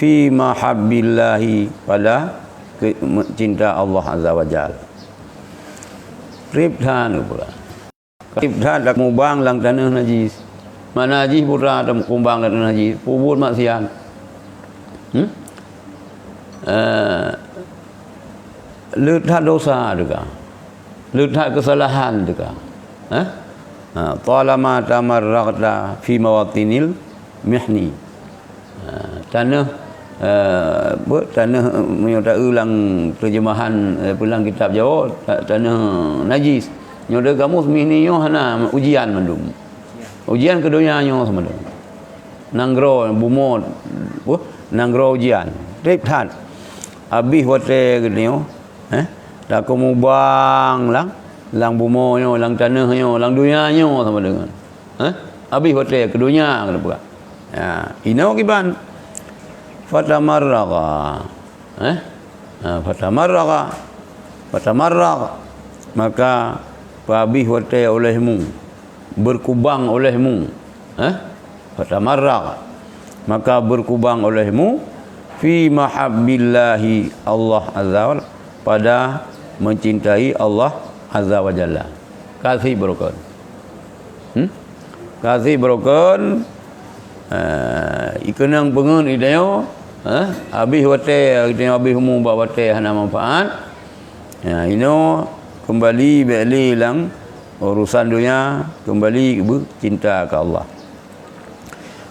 fi mahabbillahi, pada cinta Allah Azza wa Jalla. Ribthan pula. Ribthan dak mubang lang tanah najis. Mana najis pura dak kumbang lang tanah najis, pubut maksiat. Lihat dosa juga. Lihat kesalahan juga. Talama tamarraqta fi mawatinil mihni. Tanah tanah menyota ulang terjemahan pulang kitab Jawa, tanah najis. Nyoda kamu mihni yo hana ujian mandum. Ujian keduanya nyo sama dong. Nanggro bumot. Nanggro ujian. Ribthan. Habis wate gini yo. Tak kumubang lang bumonyo, lang tanahnya, lang dunianya sama dengan. Habis hotel ke dunia kena buka. Ya, ino kiban. Fatamarraqa. Fatamarraqa. Maka habis hotel olehmu, berkubang olehmu. Fatamarraqa. Maka berkubang olehmu fi mahabbillahi Allah Azza wa Jalla, pada mencintai Allah Azza wa Jalla. Kasih berokon. Kasih berokon. Ikenang pengun ideo. Habis wate, ideo habis umum bawa wate hana manfaat. Ya, ino kembali balik lang urusan dunia, kembali cinta ke Allah.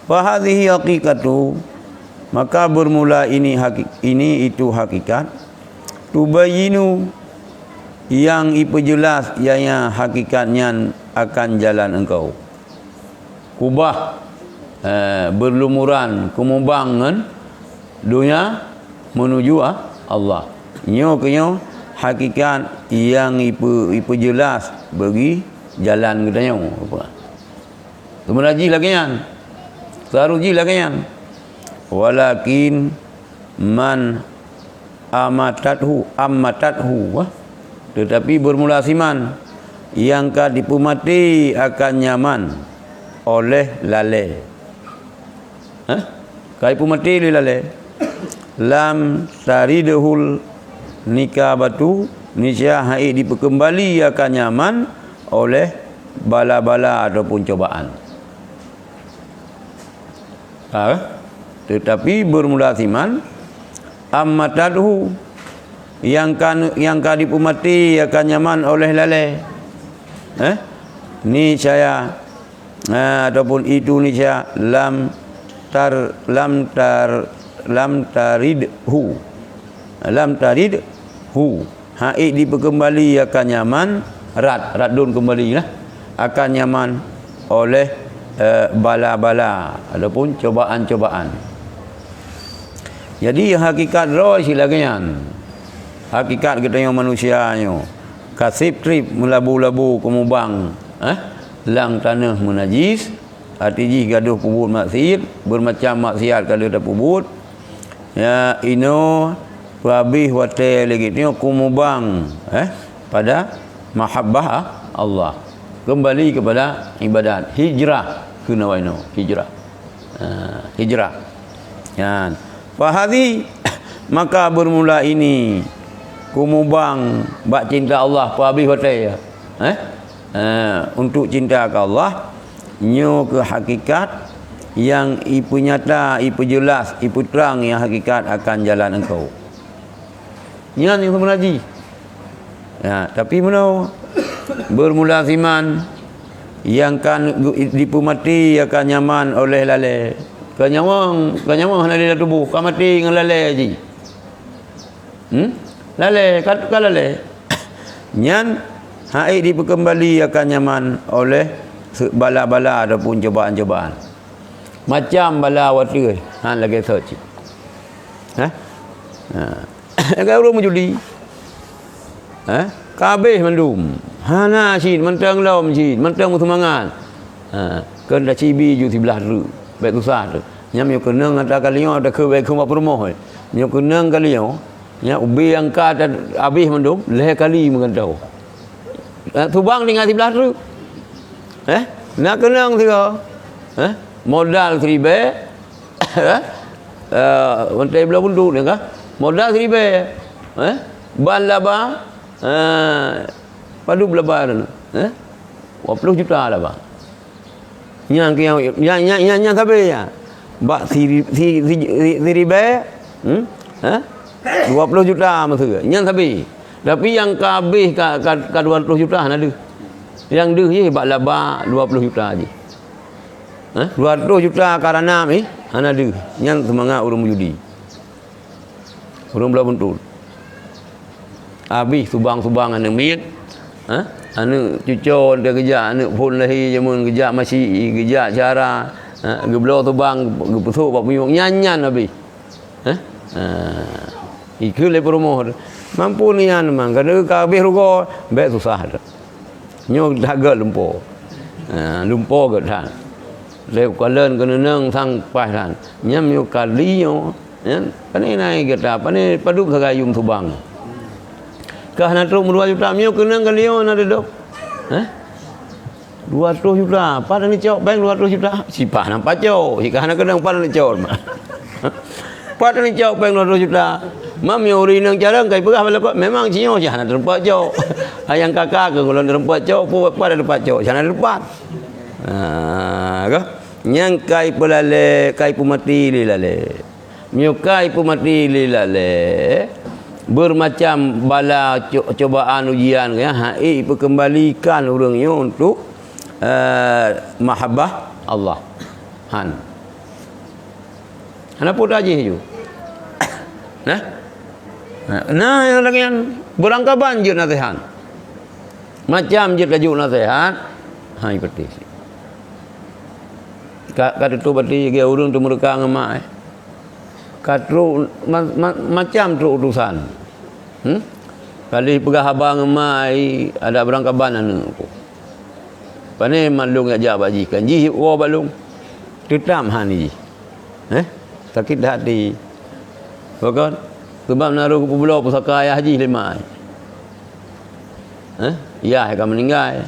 Fa hadhihi haqiqatu, maka bermula ini itu hakikat. Tubayinu, yang iperjelas ianya hakikatnya akan jalan engkau. Kubah berlumuran kemumbangan dunia menuju Allah. Nyo kenyo hakikat yang iperjelas bagi jalan katanya. Kemudian lagi kan. Saruji lagi kan. Walakin man amatathu, tetapi bermula siman yang ka dipumati akan nyaman oleh lale. Kai pumati lale. Lam taridhul nikabatu, nisya hai dipekembali akan nyaman oleh bala-bala ataupun cobaan. Tetapi bermula siman ammatadhu, yang ka dipumati akan nyaman oleh lale. Ni saya ataupun itu ni saya lam taridhu hai dipekembali akan nyaman, radun kembali lah, akan nyaman oleh bala-bala ataupun cobaan-cobaan. Jadi hakikat roh silakan. Hakikat kita yang manusianya. Kasib trip melabu-labu kemubang. Lang tanah menajis. Hati gaduh pubut maksiat. Bermacam maksiat kalau dah pubut. Ya, ino habis wate lagi ni kumubang pada mahabbah Allah. Kembali kepada ibadat. Hijrah. Kena waino. Hijrah. Hijrah. Ya. Fahadi, maka bermula ini kumubang bak cinta Allah pa habis hotel untuk cinta ke Allah, nyo ke hakikat yang ipu nyata, ipu jelas, ipu terang yang hakikat akan jalan engkau. Nyan yang mengaji. Ya, tapi mana bermula siman yang kan dipumati akan nyaman oleh lale. Kenyawang lale tubuh, kau mati dengan lale haji. Lale, kat lale. Nyan hai dipekembali akan nyaman oleh bala-bala ataupun cobaan-cobaan. Macam bala water, lagi search. Agak orang menjudi. Kabeh mandum. Hana cin, mentang laum cin, mentang semangat. Kena cibi ju sebelah tu. Baik susah tu. Nyam yo kena ngata kalinya ada ke baik rumah perumoh. Yo kena kalinya, nya ubi yang ka habis mandum, leh kali mengantau. Tubang tinggal sebelah tu. Nak kena tiga. Modal seribe. Wantai belah bundu ni kah? Modal seribu. Ban laba. Padu belaba dah. 20 juta lah bah. Yang sampai ya. Bak seribu. 20 juta maksudnya. Yang sampai. Tapi yang kabeh ka 200 juta ada. Yang deh je bak laba 20 juta aje. 200 juta karena ni ana deh. Yang semangat urang judi. Urang belah buntul. Habis subang-subang ana miet. Anu cucur dia kerja, anu pun lahir jamun kerja masih kerja cara geblo tu bang gepesuk bab puyung nyanyan habis. Iku le promo. Mampu nian mang kada kabeh rugo baik susah dah. Nyo daga lempo. Lempo gak dah. Le kalen kena nang sang pas dan. Nyam yo kali yo. Pani nai gata, pani paduk sagayum subang. Kah nak teruk 2 juta mio kena kan dia nak duduk. 200 juta. Pada ni cok bank 200 juta. Sipah nampak cok. Jika nak kena pada ni cok. Pada ni cok bank 200 juta. Mam yo ri nang jarang kai perah bala kok. Memang cio jah nak tempat cok. Ayang kakak ke kalau tempat cok pada tempat cok. Jangan tempat. Kah? Nyang kai pelale, kai pumati lilale. Mio kai pumati lilale. Bermacam bala cobaan ujian ya perkembalikan orangnya untuk mahabbah Allah. Ana pun aja ju. Nah yang lagian berangka banjir nasihat. Macam je tajuk nasihat. Hai peti. Kata tu berarti dia urang tu mereka ngamak. Katru macam tu urusan. Kali pegah abang mai ada berangkaban anu. Pane malung aja bajikan ji wo balung. Tutam hani. Sakit hati. Bukan? Sebab naruh ke pulau pusaka ayah haji lemai. Ya akan meninggal.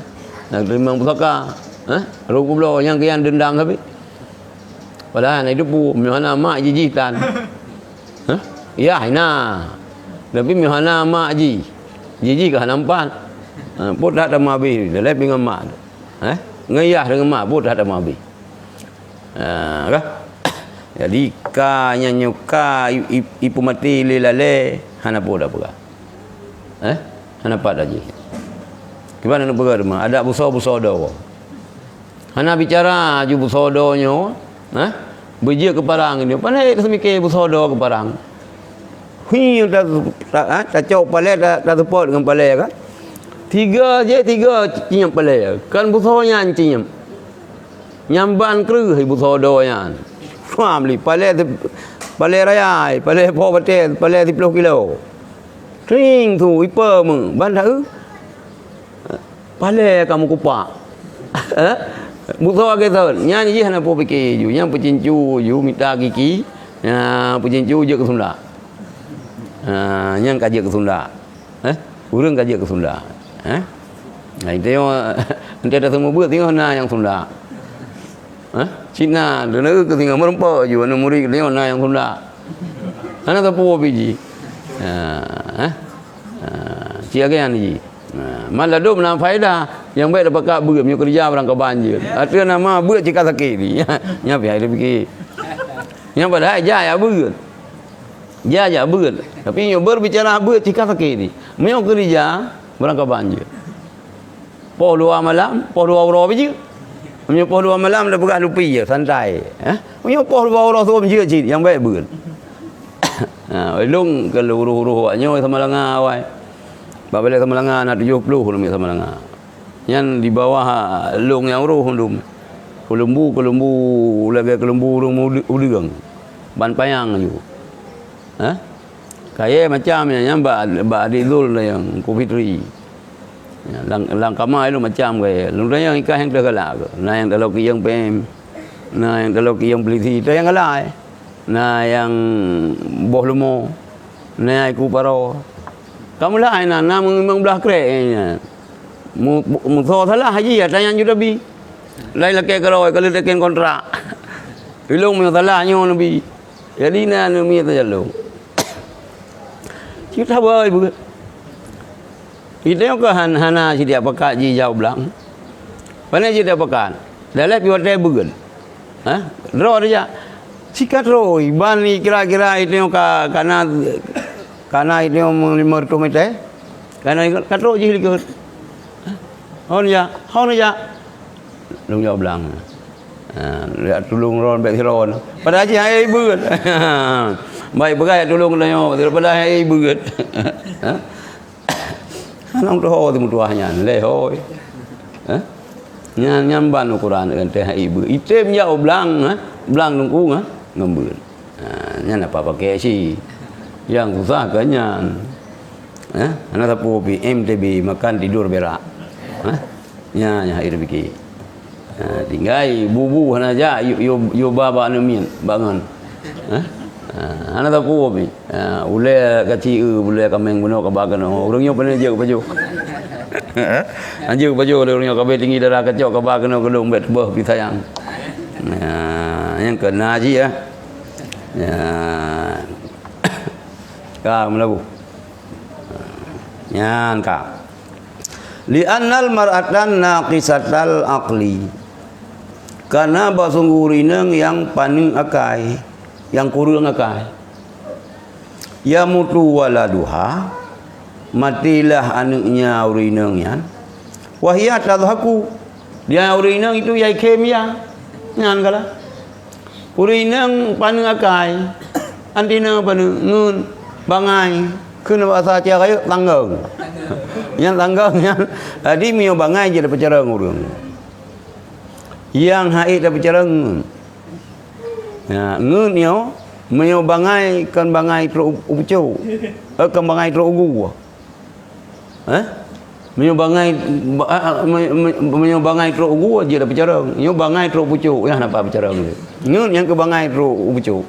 Nak terima pusaka. Naruh ke pulau yang kian dendang habis. Padahal hidup bu mihana mak jijitan. Ya ina. Tapi mihana mak jiji kah nampak. Put dah mabi, dah dengan mak. Ngayah dengan mak put dah mabi. Kah? Jadi ka nyanyuka ipu mati lilale hana poda pula. Hana pada je. Gimana nak pergi rumah? Ada buso-busodo. Hana bicara ju busodonyo. Berjia ke parang ni. Pandai semikir bersodo ke parang. Hui tak cok palai tak support dengan palai kan. Tiga cium palai. Kan bersodonya cium. Nyamban kru hai bersodo yan. Family palai raya, palai po baten, palai 10 kilo. Tring tu ipa meng bandar. Palai kamu kupak. Butuh kita nyanyi je hana po fikir ju yang pecincu ju minta gigi pecincu je ke Sunda yang kaji ke Sunda urang kaji ke Sunda tengok nanti ada semua buat tengok na yang Sunda Cina dulu ke tinggal merempak ju anu murid tengok na yang Sunda hana tapu biji siaga yang ni malah duk nak faedah yang baik dapat kak beut punya kerja berangkat banjir. Ada nama beut cika sakit ni. Nya pi ada fikir. Yang padahal jaya beut. Jaya beut. Tapi yang berbicara beut cika sakit ni. Punya kerja berangkat banjir. Poh 2 malam, poh 2 orang biji. Punya poh 2 malam dah pegah lupi je santai. Punya poh 2 orang tu biji cik yang baik beut. Long ke luruh-luruh nyo sama langa awai. Babale sama langa nak 70 lebih sama langa. Yang di bawah long yang roh hundum. Kelembu lagi kelembu udang. Ban payang ju. Kaya macam yang ba adilul yang Fitri. Lang kamai lu macam kaya. Lu yang ikan yang tergalak. Nah yang kalau yang pem. Nah yang kalau yang peliti tu yang galak. Nah yang boh lumo. Nah iku paro. Kamu lah ina memang belah krek. Musuh salah haji ya tanya juga bi. Lain laki kalau teken kontrak. Ilung mu salahnya nabi. Jadi na mi tu jalung. Kita boy bu. Kita ko hana si dia pakat ji jauh belang. Pana ji dia pakat. Dalam pi hotel bugun. Ha? Ro dia. Sikat ro ban ni kira-kira itu kana itu mertu mete. Kana katro ji likut. Hon ya. Lung jauh belang. Lihat tulung ron baik ron. Pada haji hai beut. Baik begai tulung danyo daripada hai beut. Ha? Anong to ho tu mutuahnya le hoi. Ha? Nyan ban Quran kan teh hai beut. Item jauh belang ha. Belang nungku ha ngembeut. Nyan apa pakai si. Yang susah kan nyan. Ha? Anak tapu pi MTB makan tidur berak. Ha? Nya hai rezeki. Tinggai bubu hana aja yo baba nemin bangun ana ta ko mi ule kaci ule kameng buno ka bagan urang yo pene je baju anjeu baju urang yo ka be tinggi darah kacok ka bagan gelung bet beuh pi sayang yang kena ji ya ka melabu nyan ka li annal mar'atan naqisatal aqli karena basungguh rineng yang paning akai yang kurang akai ya mutu waladuha matilah anaknya urineng yan wahia tadhaku dia urineng itu yai kemia ngan kala urineng paning akai antina paning ngun bangai keun bahasa cia kayu tanggeng yang tanggeng yang di mio bangai je dapat cara urang yang haid dapat cara ngun ya ngun yo mio bangai kan bangai tro ucu kan bangai tro ugu mio bangai tro ugu je dapat cara yo bangai tro ucu ya napa bicara ngun yang ke bangai tro ucu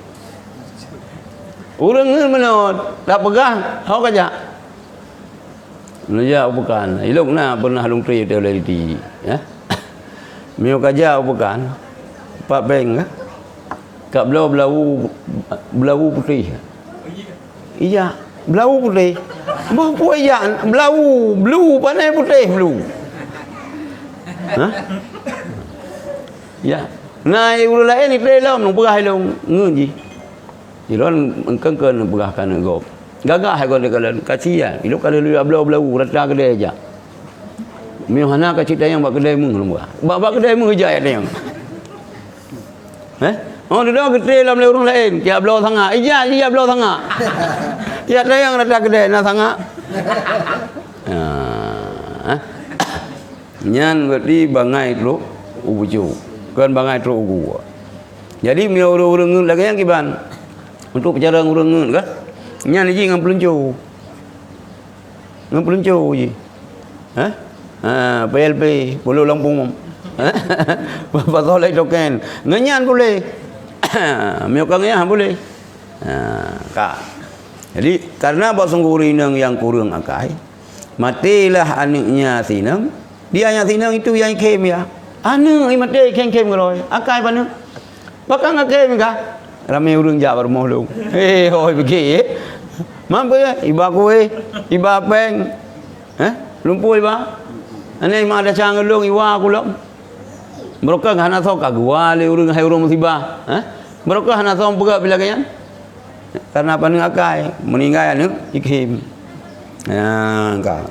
urang ngun menot tak pegang hau kaja Naya bukan. Ilok na pernah lungtri dia lagi ya. Mio kaja bukan. Pak beng kak belau putih. Iya, belau putih. Bah puaya blue panai putih blue. Ha? Ya. Nah, urang lain ni pelam nang perah long ngeji. Ilon engkeun perahkan gop. Gagah hai kalau kasihan hidup kalau lu belau rata kedai aja mio hana ka cita yang bak kedai mung bak kedai mung aja yang oh dia kedai dalam orang lain dia belau sanga iya belau sanga ya ada yang rata kedai na sanga nyan berarti bangai tro ubuju kan bangai tro ugu jadi mio urang lagi yang kiban untuk bicara urang kan nyan ji ngam peluncu ji PLP Pulau Lampung pasal lai token nganyan boleh mio kangnya boleh ka jadi karena basungguh rineng yang kurang akai matilah anaknya sineng dia yang sineng itu yang kem ya anak i mati kem galoi akai pana bakang akai ka ramai urang jabar moh lu hoi begi mampu ya iba kue iba peng lumpuh iba ane ma ada cangelung iwa kulom mereka hana sok kagua le urang hai urang musibah mereka hana sok pega bila kayan karena paning akai meninggal anu ikhim ka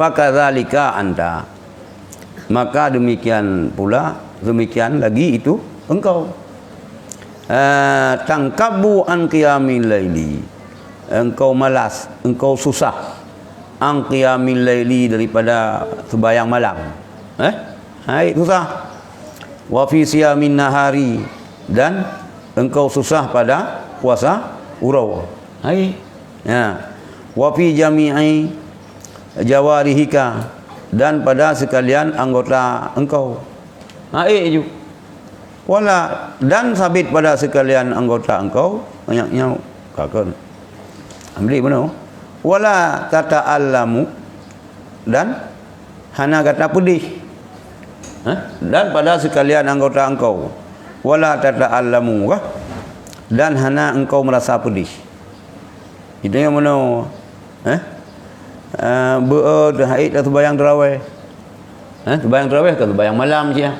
fakadzalika anta maka demikian pula demikian lagi itu engkau tangkabu an qiyamil laili engkau malas engkau susah an qiyamil laili daripada sembahyang malam hai susah wa fi siyamin nahari dan engkau susah pada puasa urau hai ya wa fi jami'i jawarihika dan pada sekalian anggota engkau hai ju wala dan sabit pada sekalian anggota engkau banyaknya kakon ambil benar wala tata'allamu dan hana kata pedih dan pada sekalian anggota engkau wala tata'allamu dan hana engkau merasa pedih. Itu yang mana? Dah haid dah terbayang terawih. Terbayang terawih ke terbayang malam je.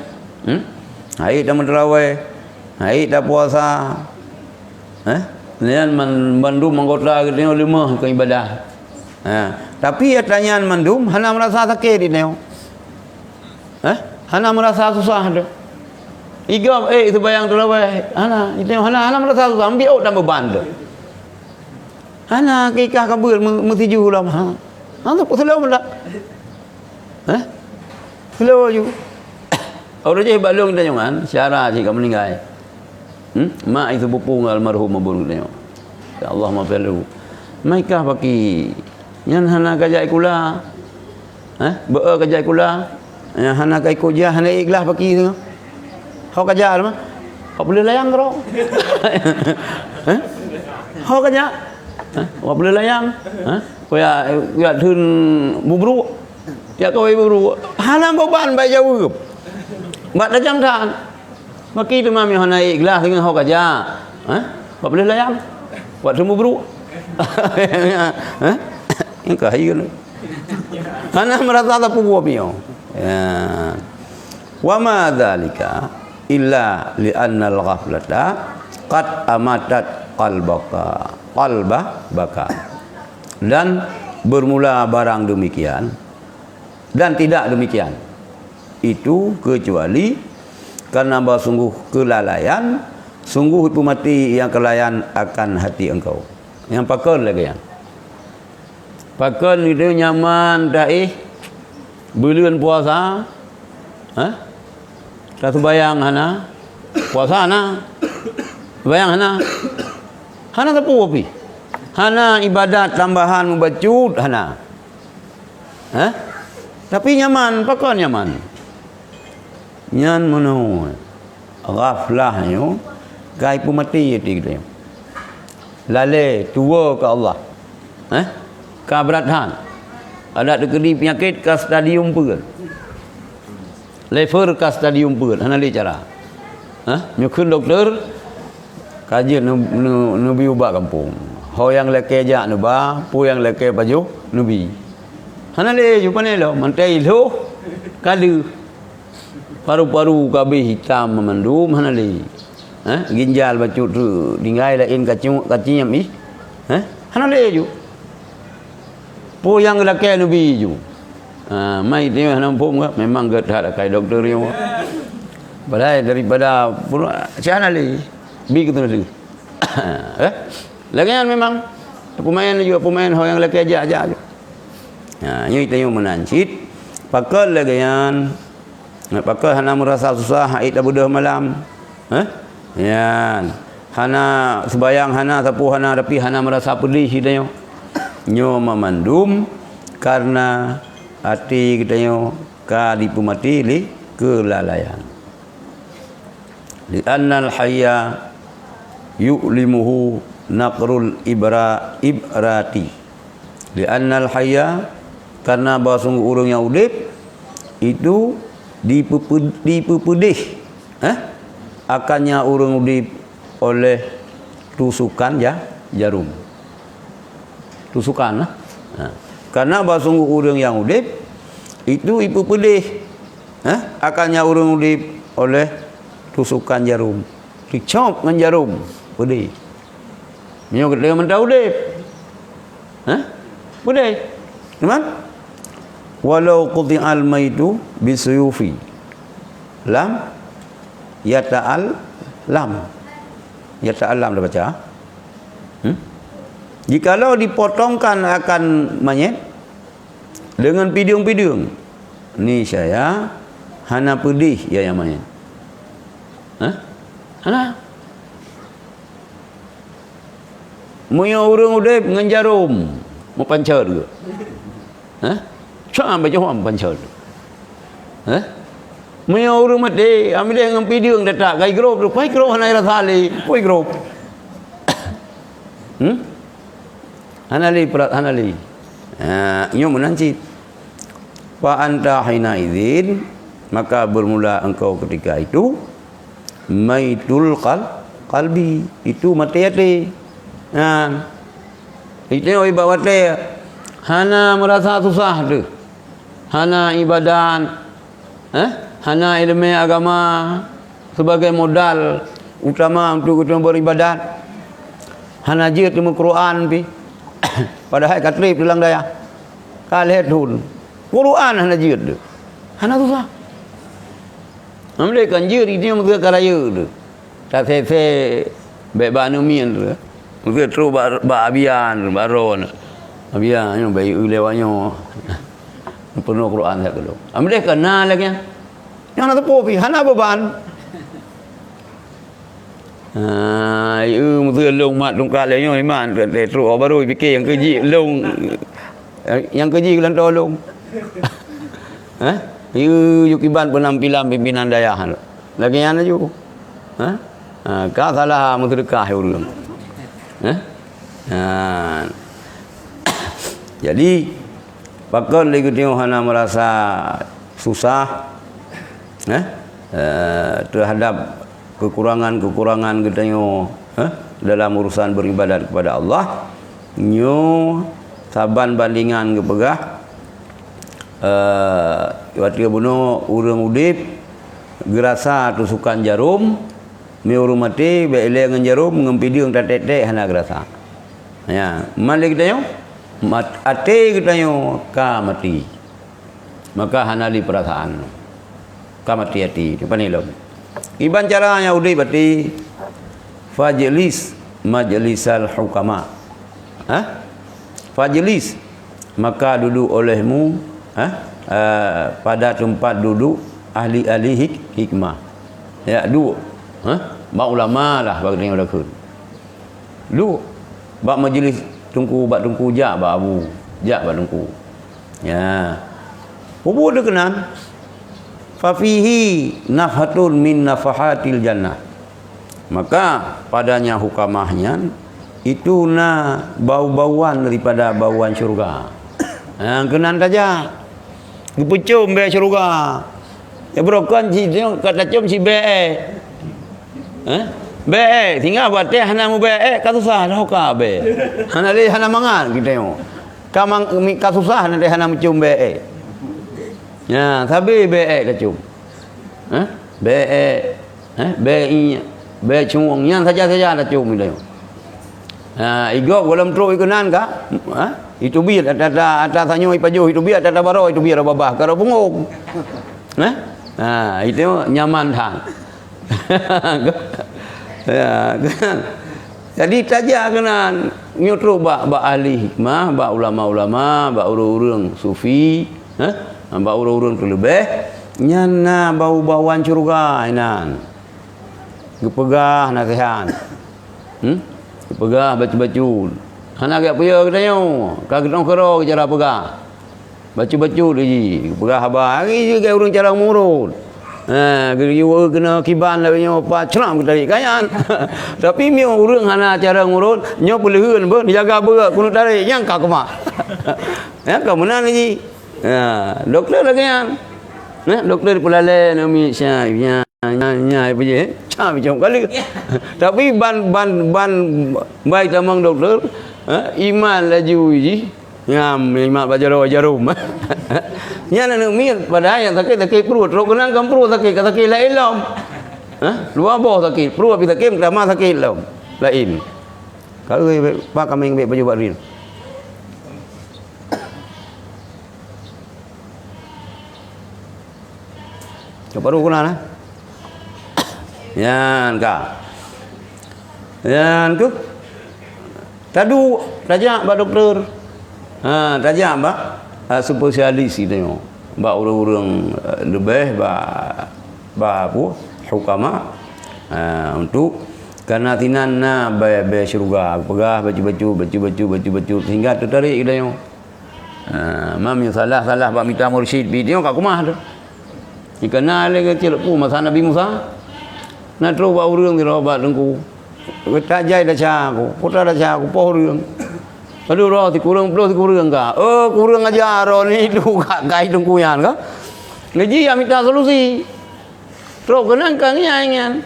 Haid dah terawih. Haid dah puasa. Kemudian mandum anggota kita lima ke ibadah. Tapi tanyaan mandum hana merasa sakit dia. Hana merasa susah dia. Igam itu bayang terawih. Hana merasa susah ambil dan beban dia. Hana kikah kabul mutiju lah. Tak slow pula. Slow je. Orang je balung kita jangan syarah je kat meninggal. Mak itu bupung almarhum abun kita. Ya Allah maafkan. Mereka bagi yang hana kajai kula. Kajai kula. Yang hana kai kujah hana ikhlas bagi tu. Kau kajal mah. Kau boleh layang kau. Kau kajak. Kau boleh layang. Kau ya thun bubru. Ya kau bubru. Hana beban baik jauh. Mak dah jam dah. Maki tu mami hana ikhlas dengan kau kajak. Kau boleh layang. Buat thun bubru. Yang kahir. Hana merasa tak puas piau. Ya. Wa ma dzalika illa li anna al-ghaflata qad amatat qalbaka. Dan bermula barang demikian dan tidak demikian itu kecuali karena sungguh kelalaian, sungguh itu mati yang kelainan akan hati engkau. Yang pakon lagi yang pakon itu nyaman daih bulan puasa, tak bayang hana puasa hana, bayang hana tepu api, hana ibadat tambahan membacut hana, tapi nyaman, pakon nyaman, nyan mano, ghaflahnya, gai pun mati jadi kita, lale tua ke Allah, keberatan. Ada dekedi penyakit ke stadium pun. Lever ke stadium pun. Hana li cara. Nyukun doktor kajian nubi ubah kampung. Ho yang leke jak nuba, pu yang leke baju nubi. Hana li jupa ni lo, mantai lo kadu. Paru-paru kabeh hitam memandum hana li. Ginjal bacut tu dingai lain kacinyam ih. Hana li ju. Po yang laki nubi ju. Mai dia nampak memang gerhat kai doktor yang. Padahal daripada macam li bi kita lagi. Lagian memang pemain juga pemain yang laki aja. Ini kita yang menancit. Pakal lagian. Pakal hana merasa susah haid abudah malam. Yan. Hana sebayang hana sapu hana tapi hana merasa pedih dia. Nyo memandum karena hati kita nyo kadi pemati li kelalaian. Li annal hayya yu'limuhu naqrul ibrati. Li annal hayya karena bahawa sungguh orang yang udip itu dipepedih akannya orang udip oleh tusukan jarum. Tusukan karena sungguh orang yang udip itu ibu pedih akannya orang udip oleh tusukan jarum, dicop dengan jarum pedih. Minyak dia mentah udip pedih teman. Walau quti'al maitu bisuyufi lam yata'allam dah baca. Jikalau dipotongkan akan mayat dengan pidung-pidung, ni saya hana pedih ya yang mayat. Hana. Muya urang udip dengan jarum, mau pancar ke? Cak baca hom pancar. Muya urang mati, ambil dengan pidung detak kai grup tu, kai grup hana rasa li, kai grup. Hanali perat hanali. Nyo menancit. Fa anta hina idzin, maka bermula engkau ketika itu maitul qalbi, itu mati hati. Nah, itu ibadah mati. Hana merasa susah tu. Hana ibadat, hana ilmu agama sebagai modal utama untuk kita beribadat. Hana jid ilmu Quran pi. Padahal katrip bilang daya. Kalih tun. Quran hana jid tu. Hana susah. Ambil kan jid ini mesti karaya tu. Tak se be ba numian tu. Mesti terus ba abian baron. Abian yang baik lewatnya. Penuh Quran saya kalau. Ambil kena lagi. Yang nak tepu pi hana beban. Mesti long mat long kal yang iman terus baru fikir yang keji long yang keji kelan tolong. You kiban penampilan pimpinan dayahan. Lagi yang aju. Kau salah mengsedekah orang. Jadi pakon lagi tengok hana merasa susah terhadap kekurangan-kekurangan kita dalam urusan beribadat kepada Allah. Nyo saban bandingan kepegah waktu bunuh urang udip gerasa tusukan jarum mi urang mati be dengan jarum ngempiding tatek-tek hana gerasa. Ya, malik kita ate kita ka mati. Maka hana di perasaan. Ka mati hati. Depan ni lom. Iban caranya udai berarti fajlis majlisal hukama. Fajlis maka duduk olehmu pada tempat duduk ahli-ahli hikmah. Ya, duduk. Ba ulama lah bagi yang dah. Duduk. Ba majlis tungku bak tungku jak bak abu jak bak tungku ya hubur dekenan fa fihi nafhatun min nafahatil jannah, maka padanya hukamahnya itu bau-bauan daripada bauan syurga. Kenan saja gepecum be syurga ya brokan si kata cum si be be tinggal buat teh hana mu be kasusah dah ka be hana le hana mangan kita yo kamang kasusah hana le hana mencium be ya sabe be dah cium be be cium yang saja dah cium kita yo igok dalam tro ikenan ka itu biar ada sanyo ipajo itu biar ada baro itu biar babah karo bunguk itu nyaman hang. Ya, kan. Jadi taja kenan nyutru ba ahli hikmah, ba ulama-ulama, ba urang-urang sufi, ba urang-urang terlebih nyana bau-bauan syurga inan. Gepegah nasihat. Gepegah baca-baca. Hana gak punya katanya. Kagak kero cara pegah. Baca-baca deji. Gepegah haba hari juga urang cara murut. Geriwa kena kiban lagi nyo apa ceram kita kayan. Tapi mi urang hana cara ngurut nyo peleheun be jaga beuk kuno tarik yang ka kemah. Ya ka menan ni. Doktor lagi yang. Doktor pelale nami syainya nya apa je? Cam macam kali. Tapi ban baik tamang doktor iman laju ji. Ngam lima jarum. Nya nak mir pada yang sakit perut. Ro kenang kam perut sakit lain lam. Luar bawah sakit. Perut api sakit kerama sakit lam. Lain. Kalau pak kami ngambil baju barin. Baru kenal yan ka. Yan tu. Tadu tajak ba doktor. Tajak ba spesialis itu. Ba urang-urang lebih ba apa hukama untuk karena tinanna ba syurga pegah baju sehingga tertarik kita yo. Mam yang salah ba minta mursyid video kat rumah tu. Dikenal lagi cilpu masa Nabi Musa. Nak terus ba urang di robat dengku. Tak jai dah aku. Putra dah aku poh urang. Aduh roh ti kurang plus kurang ka. Kurang aja roh ni tu kak gai dengku yan ka. Ngaji ya minta solusi. Terus kenang kan nyanyian.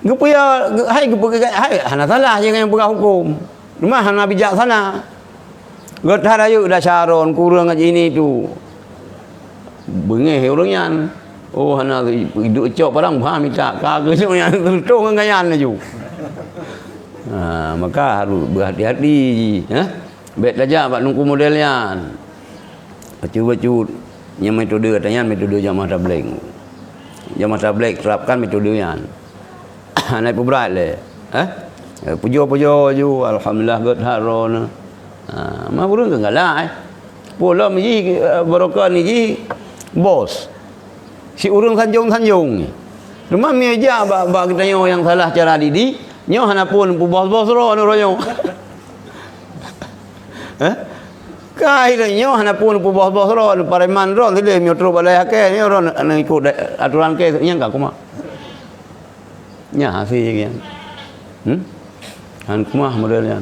Gupaya hai hana salah je yang pegang hukum. Rumah hana bijaksana. Gotha ayu dah caron kurang aja ini tu. Bengeh orangnya. Oh hana hidup cok parang bah minta kagak yang tertung ngayan ju. Maka harus berhati-hati. Bet saja pak nunggu modelnya. Baca-baca yang metode katanya metode jamaah tabligh. Jamaah tabligh terapkan metodenya. Naik berat le. Pujo-pujo ju alhamdulillah god haron. Mah burung enggaklah. Pola mi barokah ni ji bos. Si urang sanjung-sanjung. Rumah mi aja bak kita yang salah cara didik, nyo hana pun bos-bos ro royo. Kai nyo hana pun bos-bos ro pareman ro tile mi tro balai hake nyo ro ikut aturan ke yang ka kuma. Nya hafi yang. Han kuma modelnya.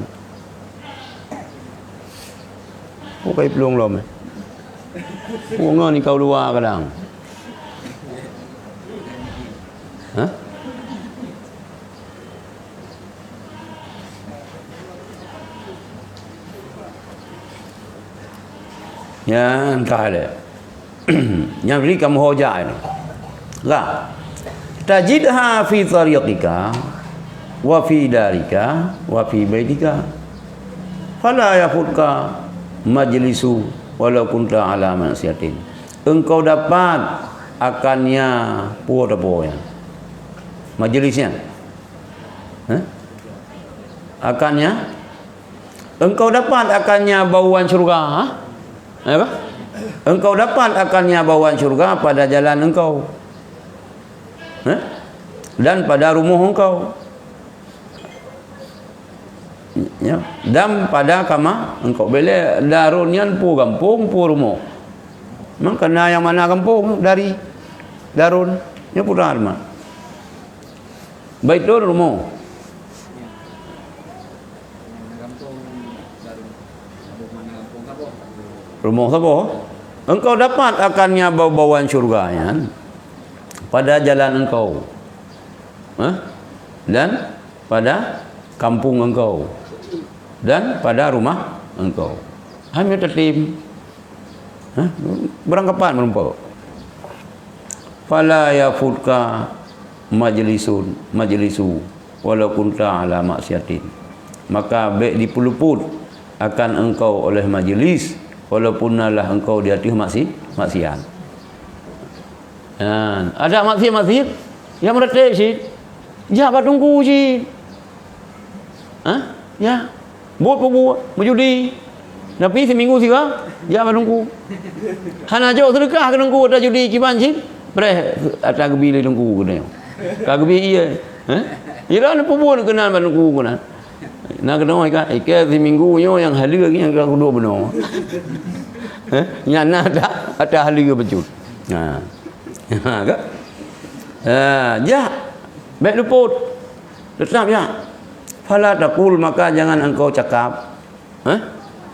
Oh kai pelong lom. Oh ngani kau luar kadang. Ya entah ada. Yang beri kamu hujah ini. Lah. Tajidha fi tariqika wa fi darika wa fi baitika. Fala yafutka majlisu walau kunta ala maksiatin. Engkau dapat akannya puo-puonya. Majlisnya. Akannya engkau dapat akannya bauan surga. Apa? Engkau dapat akannya bauan surga pada jalan engkau. Dan pada rumah engkau. Ya, dan pada kama engkau bela darunnya pu kampung pu rumah. Memang kena yang mana kampung dari darun nya putar mah. Baik tu rumah. Rumah siapa? Engkau dapat akannya bau-bauan syurganya pada jalan engkau. Dan pada kampung engkau. Dan pada rumah engkau. Hamil tertim. Berangkapan merumpau. Fala yafutka majlisu walau kunta ala maksiatin. Maka baik dipuluput akan engkau oleh majlis walaupun lah engkau di atas maksiat. Ada maksiat yang meretek sih. Jangan tunggu sih. Ya. Buat berjudi. Tapi seminggu sih kan? Jangan tunggu. Hana jauh sedekah kena tunggu ada judi kiban sih. Breh atas gebi le tunggu kena. Kagbi iya. Ira na pupun kena tunggu kena. Nak kena ikan seminggu yang halia yang kedua benar. Yang nak ada halia betul. Kan? Ya. Baik luput. Tetap ya. Fala taqul maka jangan engkau cakap.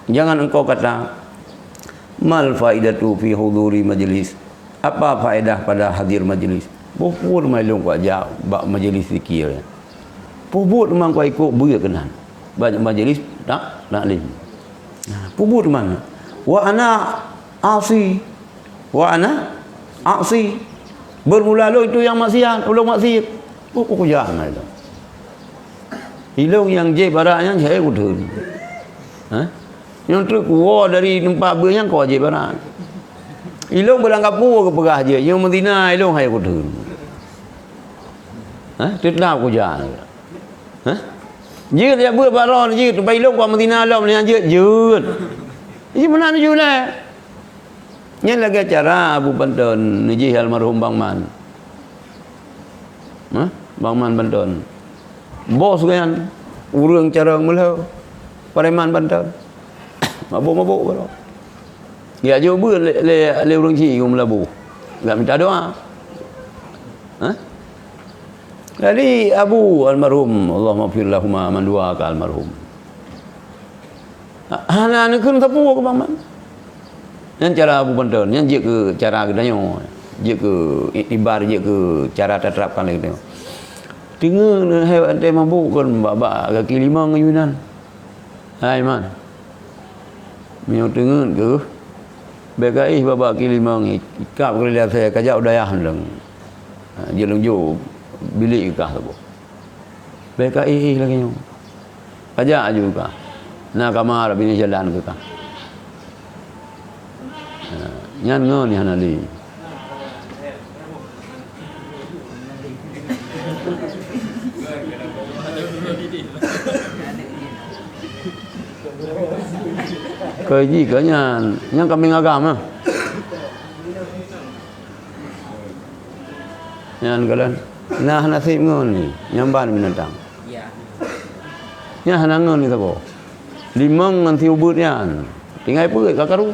Jangan engkau kata mal faidatu fi huduri majlis. Apa faedah pada hadir majlis? Pupur malung kau ajak bak majlis zikir. Pupur memang kau ikut berat kenan. Banyak majlis tak lim. Pupur mana? Wa ana asi. Bermula lo itu yang maksiat, ulung maksiat. Pupur jangan itu. Hilung yang je baraknya saya kudun. Yang truk kuah dari tempat bernya kau je barak. Hilung berangkapu ke pegah je. Yang Medina hilung saya kudun. Tetap aku jangan. Jika dia buat barak je, tempat hilung kau Medina hilung ni je. Jut. Ini mana ni jual? Ini lagi acara Abu Banten, Niji almarhum Bang Man. Bang Man Banten. Bos kan urang cara mula Pareman Banten. Mabuk-mabuk baru. Ya cuba le urang ci gum labu. Enggak minta doa. Jadi Abu almarhum, Allah maghfir lahuma man dua ka almarhum. Hana ni kun tapu ke Bang Man. Yang cara Abu Banten, yang je ke cara kedanya. Je ke ibar je ke cara terapkan gitu. Tengah hewan teh mabuk kan baba kaki lima ngayunan. Hai man. Mio tengah ke. Bekai baba kaki lima ngi kap ke lihat saya kajak dayah leng. Dia lunjuk bilik kah tu. Bekai lagi nyo. Kajak juga. Nah kamar bini jalan ke kah. Nyan ngon ni hanali. Cái gì cả nhà kami agama nyan galan nah nasib ngon ni nyamban binatang nya hanang ngon ni sabo limang nanti ubut yan tinggal pun kakaru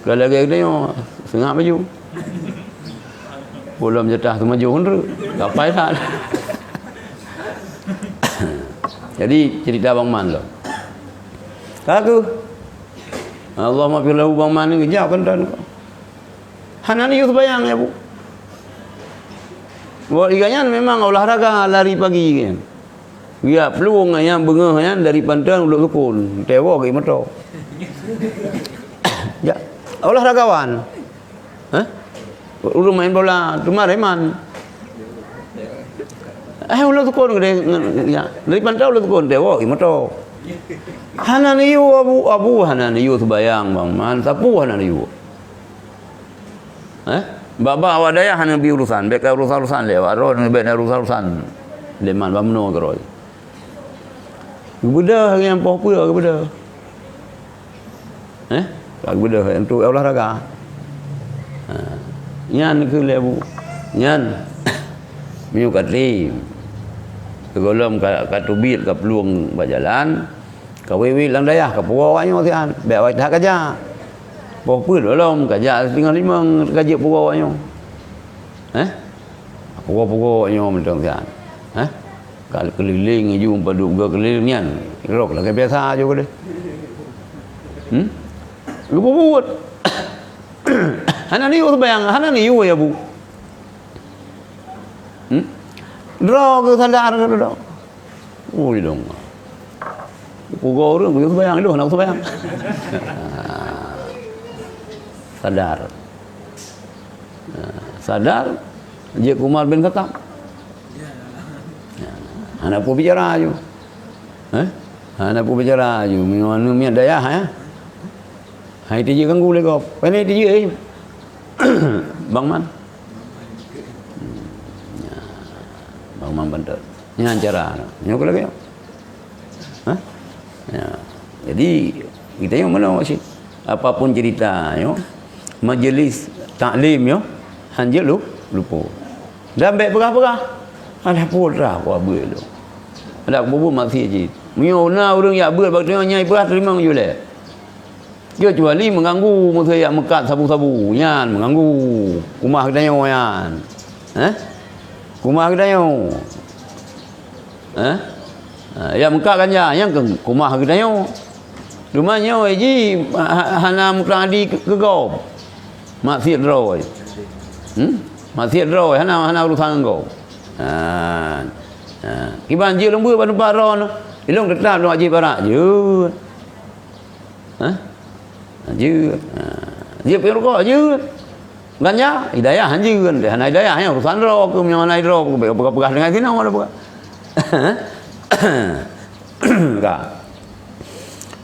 kalau lagi dia sengak maju belum jatah tu maju kan gapai tak. Jadi cerita Bang Man loh. Aku Allah maafir lahu Bang Man ni kejap kan dan Hanan ni bayang ya bu. Buat iganya memang olahraga lari pagi kan. Dia peluang yang bengah yang dari pantai uluk sukun. Tewa ke motor. Ya, olahragawan. Hah? Uluk main bola, cuma reman. Uluk sukun ya. Dari pantai uluk sukun tewa ke motor. Hananiyu abu hananiyu sebayang Bang Man sapu hananiyu. Baba wadaya hanabi urusan beka urusan lewat ro beka urusan leman bamno keroi. Beda yang popular ke beda. Kak beda untuk olahraga. Nyan ke lebu. Nyan. Miu katrim. Golom ka tubit ka peluang berjalan ka wewi lang dayah ka puwa wanyo tian be wa tak kerja po put belum kerja tinggal limang gaji puwa wanyo puwa wanyo mentang tian kal keliling ju padu ga keliling nian rok lah biasa aja deh lu buat hanan yu bayang hanan yu ya bu draw ke sadar ke draw. Ui dong. Pugo orang tu bayang itu nak bayang. Sadar. Sadar je Kumar bin Khattab. Anak pu bicara aja. Anak pu bicara aja. Minuman mian daya ya. Hai ti je ganggu le kau. Pani ti je Bang Man. Bang Man banter. Ini acara. Ini apa lagi? Ya. Jadi kita yang mana sih? Apapun cerita, yo. Majlis taklim yo. Hanjil lupa. Dah baik berah-berah. Ada pura apa tu. Ada bubu maksi je. Miona orang ya ber bak tengok nyai berat terima jule. Dia kecuali mengganggu masa yang mekat sabu-sabu. Nyan mengganggu. Kumah kedai yan. Kumah kedai ya muka kan yang ke kumah kedai rumahnya ji hana mutladi ke gau maksiat roy maksiat roy hana urusan gau kiban je lembu pada paron ilung tetap nak je barak je je perko je ganja hidayah hanjun hana hidayah yang urusan ro ke mana ro bekas dengan sini ada buka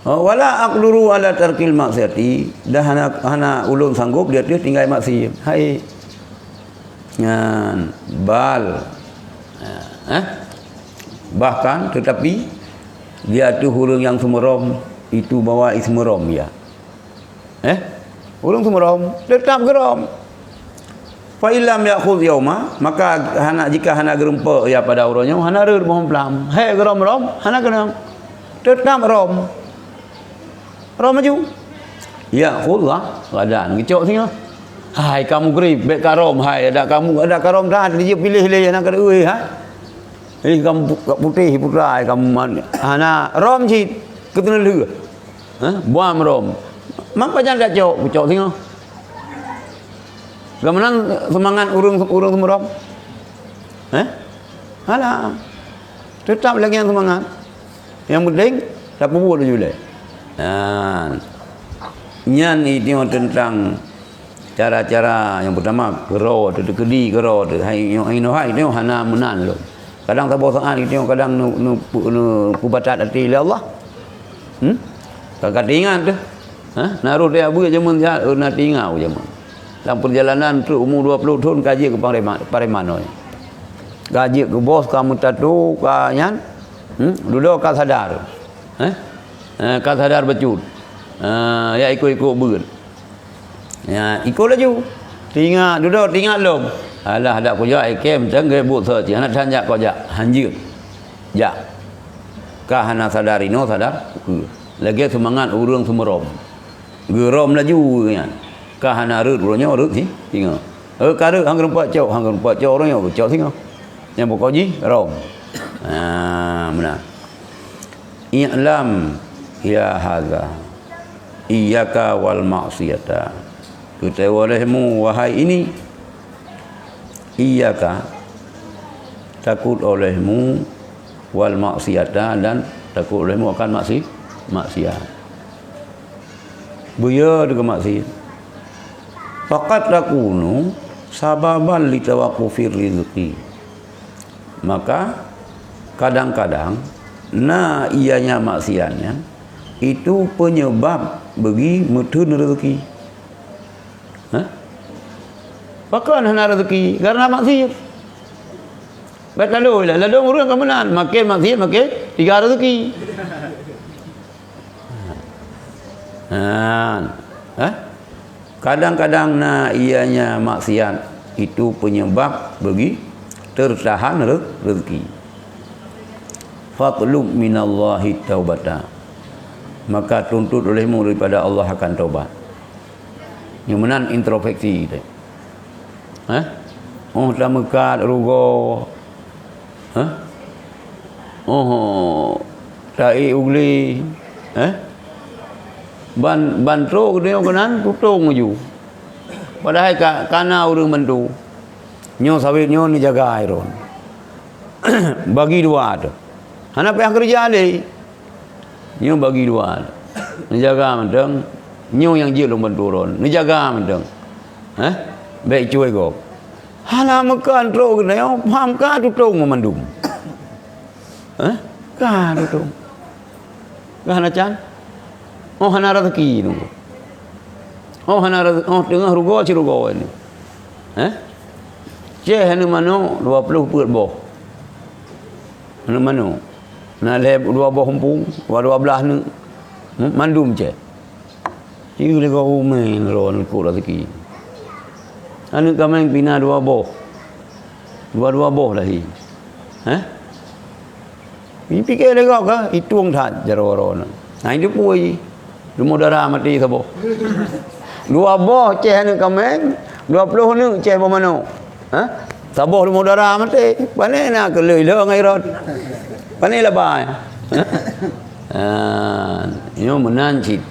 wala aqduru ala tarkil maksiati dah hana ulun sanggup dia tinggal maksiat hai ngan bal bahkan tetapi dia tu hurung yang semerom itu bawa ismerom ya hurung semerom tetap gerom fa illam ya'khudh yawma maka jika hana gerempa ya pada urangnya hana reur mohon pelam he gerom rom hana kena tetap rom maju ya khudlah keadaan ngicok sini hai kamu grip bek karom hai ada karom dah dia pilih nak ada euy kamu putih putra kamu hana rom cit ketena leu buam rom mak pajan dak cok sini Gamanan semangat urung semerom. Alah. Tetap lagi yang semangat. Yang penting tak buat juga. Nyan ini tentang cara-cara yang pertama kero tu kedi kero tu hai itu hana menan lo. Kadang tak bosan itu kadang nu kubatat hati Allah. Kakak ingat tu. Naruh dia abu zaman dia nak tinggal zaman. Dalam perjalanan tu umur 20 tahun kaji ke Paremano. Gaji ke bos kamu tatu kanyan. Dulu kau sadar. Kau sadar becut. Ya ikut-ikut ber. Ya ikut laju. Tinggal duduk tinggal lom. Alah ada kerja ikem jangan buat saja. Anak tanya kau jak hanjir. Jak. Kah hana sadari no sadar. Lagi semangat urang semerom. Gerom laju kan. Kah hana rut urangnya rut sih. Tinggal. Kada hang rempat cau orangnya cau tinggal. Yang pokok ji rom. Benar. I'lam ya hadza. Iyyaka wal maksiyata. Ketahui olehmu wahai ini. Iyyaka takut olehmu wal maksiyata dan takut olehmu akan maksiat. Buya dengan maksiat. Faqat takunu sababan li tawaqqufir rizqi. Maka kadang-kadang ianya maksiatnya itu penyebab bagi metun rezeki. Pakan hana rezeki karena maksiat. Lalu orang kemenan makin maksiat makin tiga rezeki. Kadang-kadang ianya maksiat itu penyebab bagi tertahan rezeki. Fatlub minallahi taubata. Maka tuntut olehmu daripada Allah akan taubat. Yang menan introspeksi dia. Oh dah mekat rugo. Oh tai ugli. Ban truk dia kenan tutung ju. Padahal kana urang bantu. Nyo sawit nyo ni jaga airon. Bagi dua tu. Hana payah kerja ni. Nyo bagi dua. Ni jaga mentang. Nyo yang je long bantu ron. Ni jaga mentang. Baik cuai go. Hala makan truk ni paham ka tutung mandum. Ka tutung. Ka hana chan. Oh hana rezeki tu. Oh hana tengah rugo cirugo ni. Ceh hana mano 20 put boh. Hana mano. Nak lep 2 boh humpung, 12 ni. Mandum ceh. Iu le ko main ron ko rezeki. Anu kamang pina 2 boh. 2 boh lah hi. Ini fikir le ko ka itung that jaro ron. Nah itu pui. Rumah darah mati sabo. 2 boh ceh anu kamang, 20 ni ceh bermano. Sabo rumah darah mati. Pane nak kelele ngai ron. Pane labai. Ini menancit.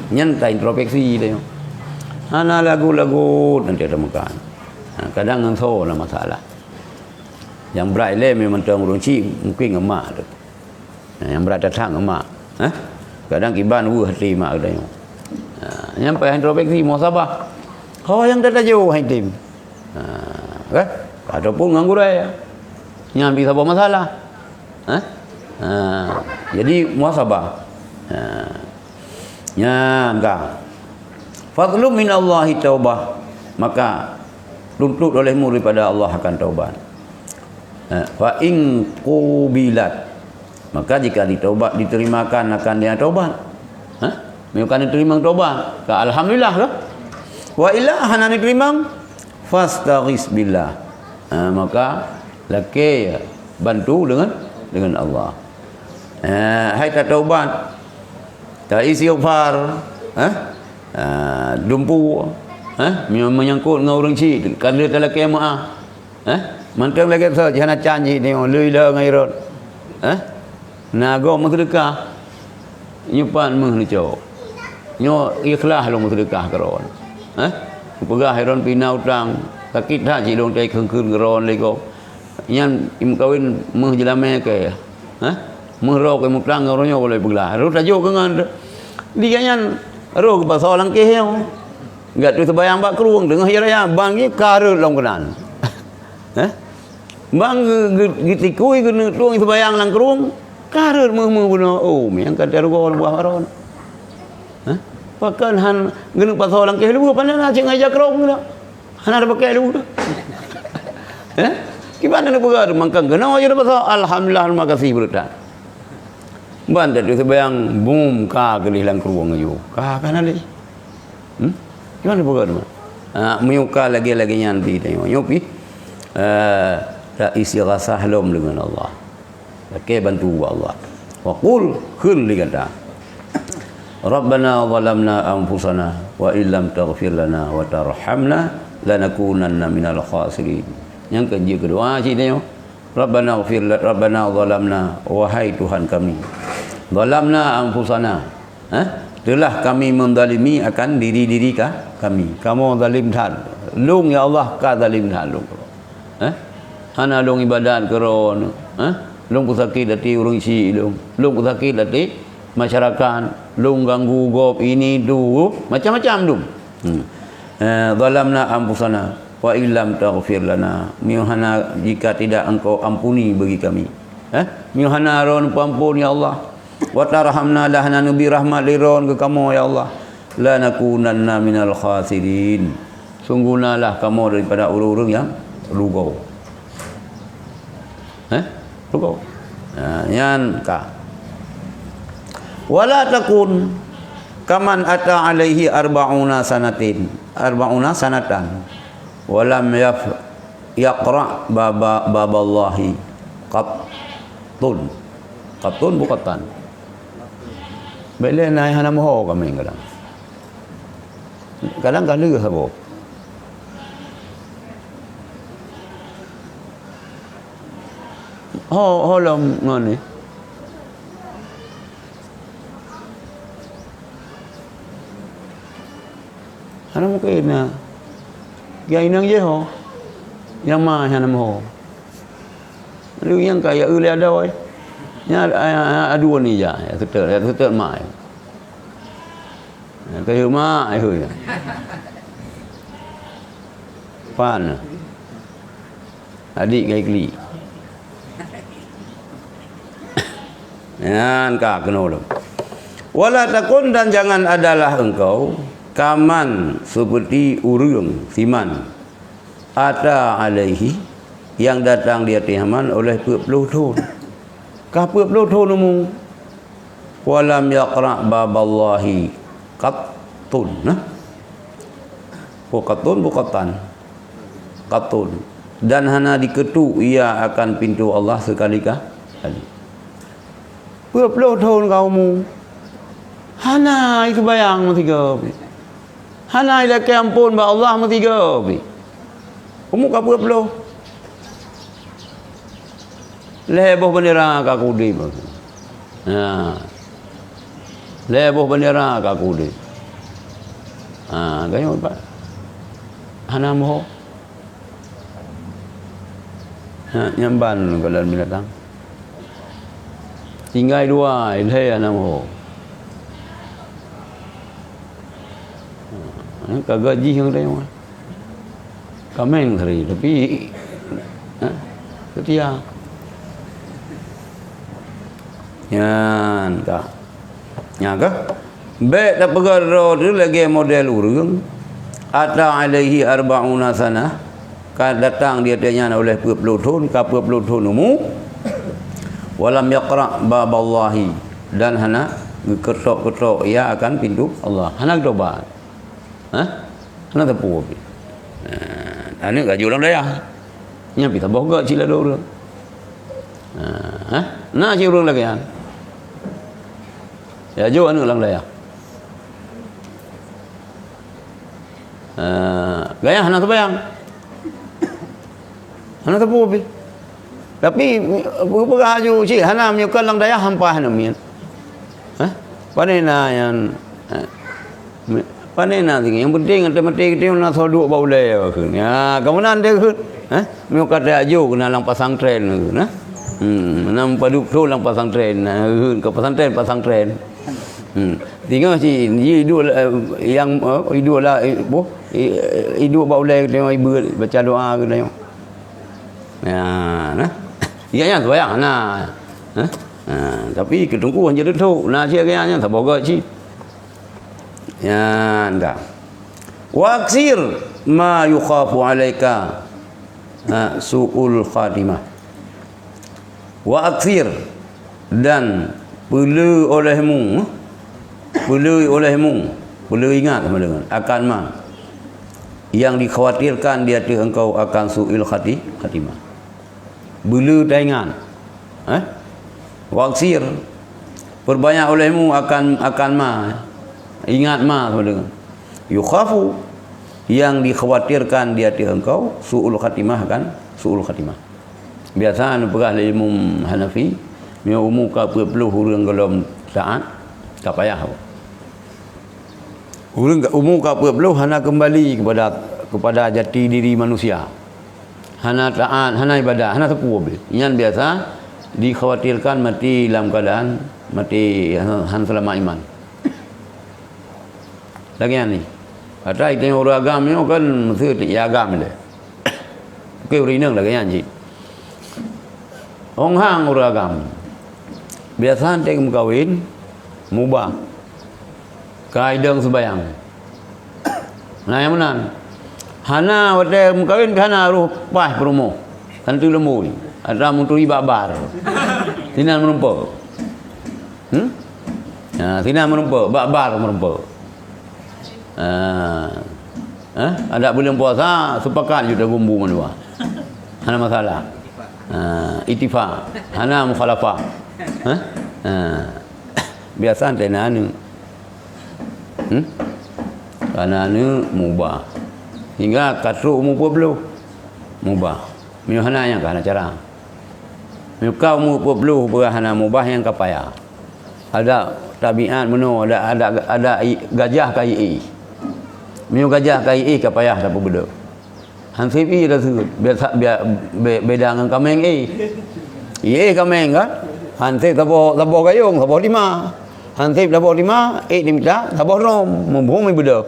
Nyantai introspeksi dia. Ana lagu-lagu nanti ada makan. Kadang ngso lah masalah. Yang berat le memang tang urang ci mungkin emak tu. Yang berat datang emak. Kadang kiban hati mak dia. Nyampai introspeksi muhasabah. Kau yang tak tahu hai tim. Ataupun nganggur ya. Nyambi sabah masalah. Jadi muhasabah. Enggak. Fadlum minallahi taubah. Maka tuntut olehmu daripada Allah akan taubat. Fa in qubilat. Maka jika ditaubat diterimakan akan dia taubat. Bukan diterima taubat. Alhamdulillah lah. Wa illa hana diterima fastaghis billah. Maka laki bantu dengan Allah. Hai tak taubat. Tak istighfar. Dumpu. Menyangkut dengan orang cik. Kalau tak laki maaf. Mantang lagi saja hana canji ni leuy-leuy ngai rot. Nago sedekah. Nyupan meh ni cok. Nyo ikhlas long sedekah karon. Pegah heron pina utang sakit dah cik dong tai keun geron le ko nyan im kawin meh jelame ke ha meh ro ke mutang ronyo boleh belah ro tajo ke ngan dia nyan ro ke pasal langkeh yo enggak tu sebayang bak keruang dengar raya bang ni kare long kenan ha bang gitikui ke tuang sebayang lang keruang kare meh buno oh yang kata ro buah maron ha pakan han genu pasal langkeh lu pandana cik ngajak kerong dah han ada pakai lu dah ha gimana nak begar mangkang kena aja pasal alhamdulillah terima kasih berita bantet tu sebayang boom ka ke hilang keruang ayo ka kan ali gimana begar menyuka lagi nyanti tengok nyopi tak isi rasa halom dengan Allah pakai bantu Allah wa qul khul li kata Rabbana zalamna anfusana wa illam taghfir lana wa tarhamna lanakunanna minal khasirin. Yang kedua cik tengok Rabbana ighfir Rabbana zalamna wahai Tuhan kami zalamna anfusana telah kami menzalimi akan diri kami kamu zalim tan lung ya Allah ka zalim tan lung hana lung ibadat keron lung pusakit dati urang isi lung pusakit dati masyarakat lung ganggu gop ini tu macam-macam tu zalamna anfusana wa illam taghfir lana mihana jika tidak engkau ampuni bagi kami mihana ron ampun ya Allah wa tarhamna lahna nabi rahmat liron ke kamu ya Allah lanakunanna minal khasirin sungguhlah kamu daripada orang-orang yang rugi rugi yan ka wala takun kaman ata alaihi arba'una sanatan walam yaqra baballahi qattun bukan bele nai hana moho kami kadang kali sabo holom ngani hana mungkin na gaya inang je ho yang mah hana moho lu yang kaya ule ada oi nya adu ni ja ya ketel mai kaya mai hui pan adik gai kli yan ka kena wala takun dan jangan adalah engkau kaman seperti urang siman ada alaihi yang datang di atas Haman oleh puluh tahun ka puluh tahun mu walam yaqra baballahi qattun bukan qattun dan hana diketuk ia akan pintu Allah sekali puluh tahun kaumu hana itu bayang tiga hana ila ke ampun ba Allah tiga kamu ka puluh leboh bendera ka kudi leboh bendera ka kudi ganyo ba hana mo nyamban kalau binatang tinggal dua ilhe hana mo kagaji yang dia kameng hari tapi setia yan ka nya ka be tak perkara tu lagi model urang ata alaihi arba'una sana ka datang dia tanya oleh 20 tahun ka 20 tahun mu walam yaqra baballahi dan hana ketok-ketok ia akan pintu Allah hana tobat hana tepu ane gaji orang daya nya pita boga cila do urang na ci urang lagi ya jo anu lang daya gaya hana terbayang hana tepu tapi beraju cik hana menyukan lang daya hampa hana mian panena yang Panena sing yang penting ante mati kita nak soduk bau le ke. Ya, kemudian dia ke. Meu kata ajo kena lang pasantren ke, nah. Nam paduk tu lang pasantren. Ke pasantren. Tinggal si hidup yang hidup lah hidup bau le tengok ibu baca doa ke tengok. Ya, nah. Iya tu bayang nah. Tapi ketungku hanya tu. Nah sia kayaknya tak boga ci. Ya, anda. Wa aksir ma yukhafu alaika su'ul khatimah. Wa aksir dan perlu olehmu ingat dengan akan ma yang dikhawatirkan di hati engkau akan su'il khatimah. Perlu ingat. Wa aksir perbanyak olehmu akan ma ingat ma dengan yukhafu yang dikhawatirkan di hati engkau su'ul khatimah kan su'ul khatimah. Biasa anu pegah ilmu Hanafi dia umum ka perlu hurang golom taat tak payah. Hurang umum ka perlu hana kembali kepada jati diri manusia. Hana taat, hana ibadah, hana tepu bil. Yang biasa dikhawatirkan mati dalam keadaan mati han selama iman. Lagi ni. Ada itu orang agam ni kan mesti ya agam le. Ke uri nang lagi anji. Ong hang orang agam. Biasa tek kawin mubah. Kaidang sembayang. Nah yang mana? Hana wate kawin hana ruh pah promo. Kan tu lembu. Ada muturi babar. Tinan menumpuk. Nah, tinan menumpuk, babar menumpuk. Ada bulan puasa sepakat juga bumbu menua. Hana masalah. Ittifaq. Hana mukhalafah. Biasa antena anu. Karena anu mubah. Hingga katruk umur belum mubah. Minum hana yang kana cara. Minum kau umur belum berhana mubah yang kapaya. Ada tabiat meno ada gajah kai. Minum gajah kai ke payah tak berbeda. Hansip dah sebut biar beda dengan kameng kameng kan. Hansip tabo gayung tabo lima. Hansip tabo lima diminta tabo rom membumi beda.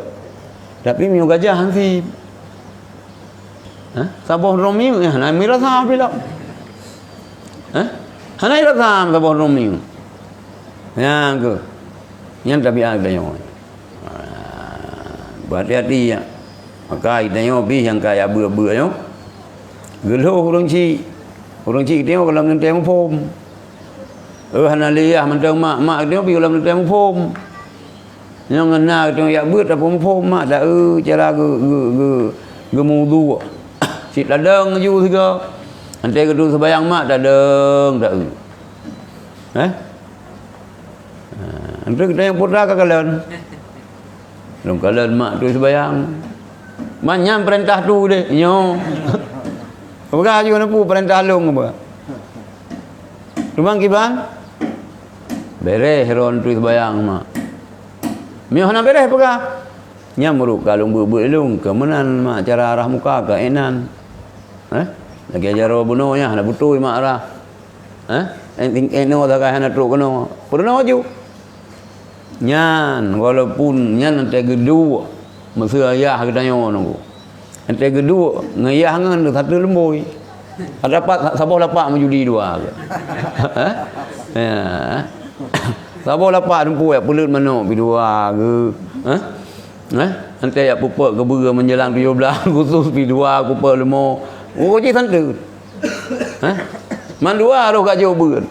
Tapi minum gajah hansip. Tabo rom ni hana mirasa bila. Hana irasa tabo rom ni. Yang tabiat dia. Berhati-hati ya. Maka tengok bis yang kaya bua-bua yo. Geluh orang cik tengok dalam tentang pom. Hana liyah mentang mak tengok pergi dalam tentang pom. Yang ngena tengok ya beut apa pom mak dah cara gemudu. Cik ladang ju juga. Antai kedua sembayang mak dadeng dak. Antai kita yang putra kakalan. Belum kalian mak tu sembayang. Manyan perintah tu deh. Nyo. Apakah juga nampu perintah long apa? Rumang kiban? Beres heron tu sembayang mak. Mio hana beres apakah? Nyamruk kalung bu long kemenan mak cara arah muka ke enan. Lagi ajar bunuhnya hana butuh mak arah. Eno dah kaya hana truk kena. Pernah ju. Nyan walaupun nyan ante gedua mesti ayah katanya nunggu ante gedua ngayah ngan satu lemboi dapat sabah lapak menjudi dua ya sabah lapak dempu ya pulut mana pi dua ke ante ya pupa ke bera menjelang 17 khusus pi dua pupa lemo oh je santu man dua roh kat jauh ber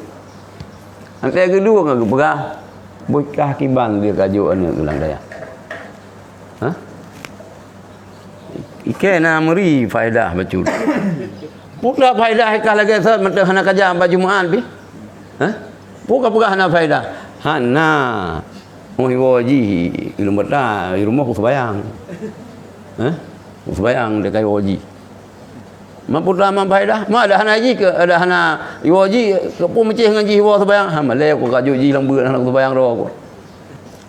ante gedua ke berah bukah kiban dia kajuan ulang daya. Ikena meri faedah bacul. Pula faedah ikah lagi sat mentah hana kaja baju maan pi. Puka hana faedah. Hana oi waji ilmu bata rumah ku sembayang. Ku sembayang dekat waji. Mampu lama faedah. Mak ada hana haji ke ada hana waji ke pun mecih dengan jiwa sembayang. Malai aku kaju ji lang beut hana sembayang ro aku.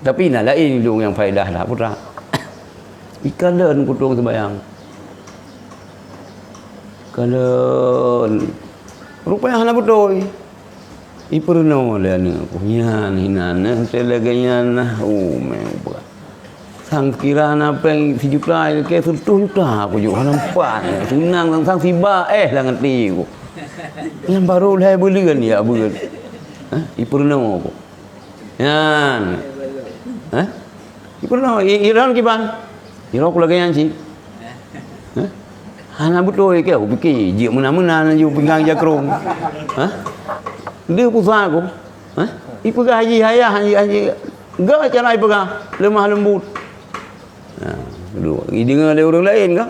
Tapi nak lain dong yang faedah lah putra. Ikalan kutung sembayang. Kalan rupanya hana betul. Iperno le ni kunyan hinan teleganyan memang. Sang kira na peng 7 juta ke 10 juta aku juga nampak. Senang sang siba lah ngerti aku. Yang baru lah belian ya beul. Iperno aku. Yan. Iperno iran kiban. Iro aku lagi yang si. Hana betul ke aku fikir je mana-mana ju pinggang jakrong. Dia pusat aku. Ipegah haji haji. Enggak cara ipegah lemah lembut. Kedua, dengar ada orang lain ke?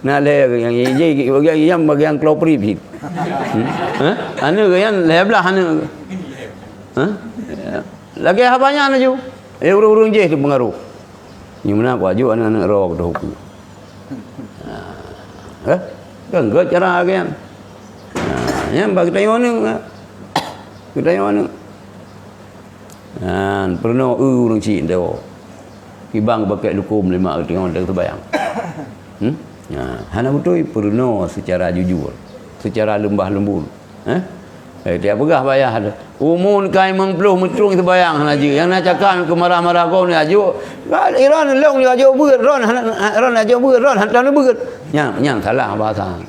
Nak le yang bagi yang kelopri bit. Anu ke yang lebelah anu. Lagi apanya anu ju? Urung-urung je tu pengaruh. Ni mana apa ju anak-anak roh dah hukum. Kan enggak cara ke yang. Yang bagi tanya mana? Kita yang mana? Pernah orang cik dah. Ibang pakai lukum 5 tengok dah terbayang. Hana betul pernah secara jujur, secara lembah lembut. Dia pegah bayar ada. Umun kai mengpeluh metrung terbayang hana je. Yang nak cakap ke marah-marah kau ni ajuk. Iran long dia ajuk beut, ron ajuk beut, ron hantar beut. Yang salah bahasa.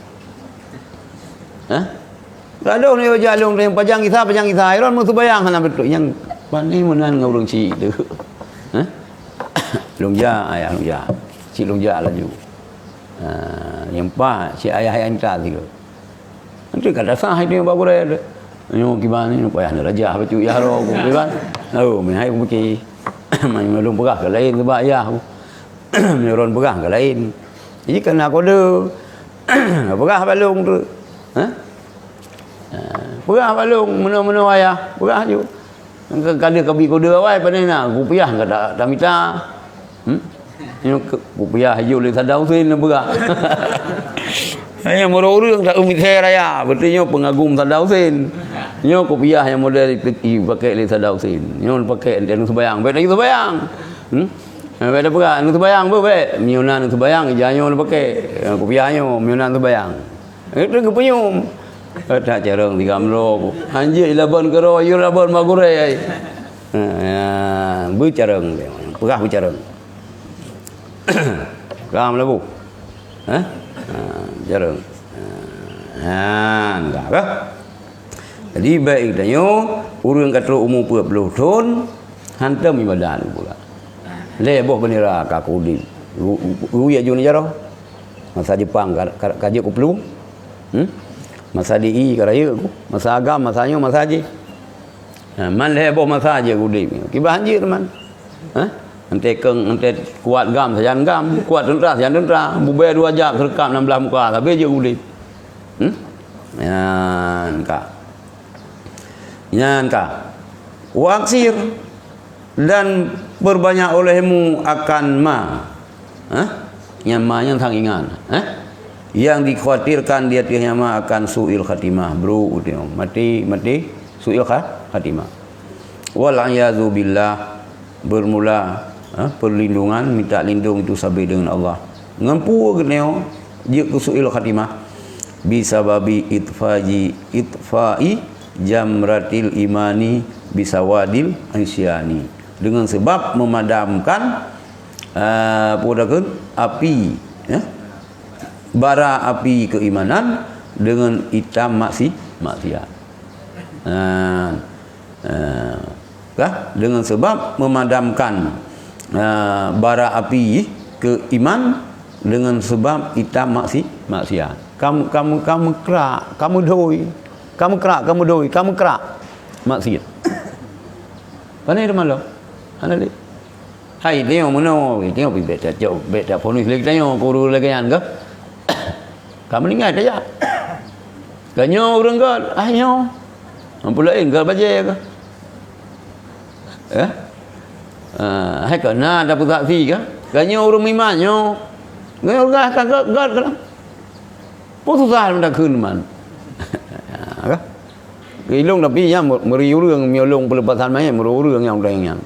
Kalau ni jalung yang pajang kita Iran mesti bayang hana betul. Yang pandai menan ngurung cik tu. Longja ayah longja. Cik longja laju. Yang pa cik ayah yang tadi tu. Nanti kata sah itu yang bagus dia. Nyo gimana ni payah nak raja bacu ya ro aku kan. Mai hai aku pergi. Mai melung pegah ke lain sebab ayah aku. Meron pegah ke lain. Jadi kena kode. Pegah balung tu. Pegah balung mana-mana ayah. Pegah je. Kada kabi kode awal pandai nak rupiah ke tak minta. Ini rupiah hijau le sadau sen berak. Hanya orang tak umit raya, betulnya pengagum sadau sen. Nyo rupiah yang model pakai le sadau sen. Nyo pakai anu sembayang, baik lagi sembayang. Baik dah berak anu sembayang baik. Miunan sembayang janyo pakai rupiahnya miunan sembayang. Itu kepenyum. Tak jarang 3 melo. Anjir laban kero yo laban magure. Bercarang pegah bercarang. Ram labu. Jarang. Enggak ke? Jadi baik tanya urang kata umur 40 tahun hantam ibadah pula. Leboh bendera kakudi. Ruya jun jarah. Masa Jepang kaji ku perlu. Masa DI karaya aku. Masa agam masanya masa haji. Man leboh masa haji aku di. Kibah haji teman. Nanti kuat gam sajan gam, kuat tentera sajan tentera. Bubai 2 jam serkam 16 muka habis je udip. Nyanka. Waksir dan berbanyak olehmu akan yang yang tang ingan. Yang dikhawatirkan dia tiada akan suil khatimah, bro. Mati suil khatimah. Wal-'iyadzu billah, bermula perlindungan, minta lindung itu sabi dengan Allah. Ngampu geneo dia kusuil khatimah bisa babi itfa'i jamratil imani bisa wadil ansyani, dengan sebab memadamkan api bara api keimanan dengan hitam maksiat. Dengan sebab memadamkan bara api keiman dengan sebab hitam maksiat. Kamu kerak, kamu doi. Kamu kerak maksiat. Pandai de malo. Ana le. Hai tengok mana, tengok beta ponis lagi tengok guru lagi kan ke? Kamu ingat aja. Kanyo urang ke? Ayo. Ampun lain ke baca ke? Hai kena dapat saksi ke? Kanyo urang mimanyo. Ngayo gah kan ke? Susah dah kun man. Ilung tapi yang meriu reung miolong pelepasan mai meru reung yang lain yang.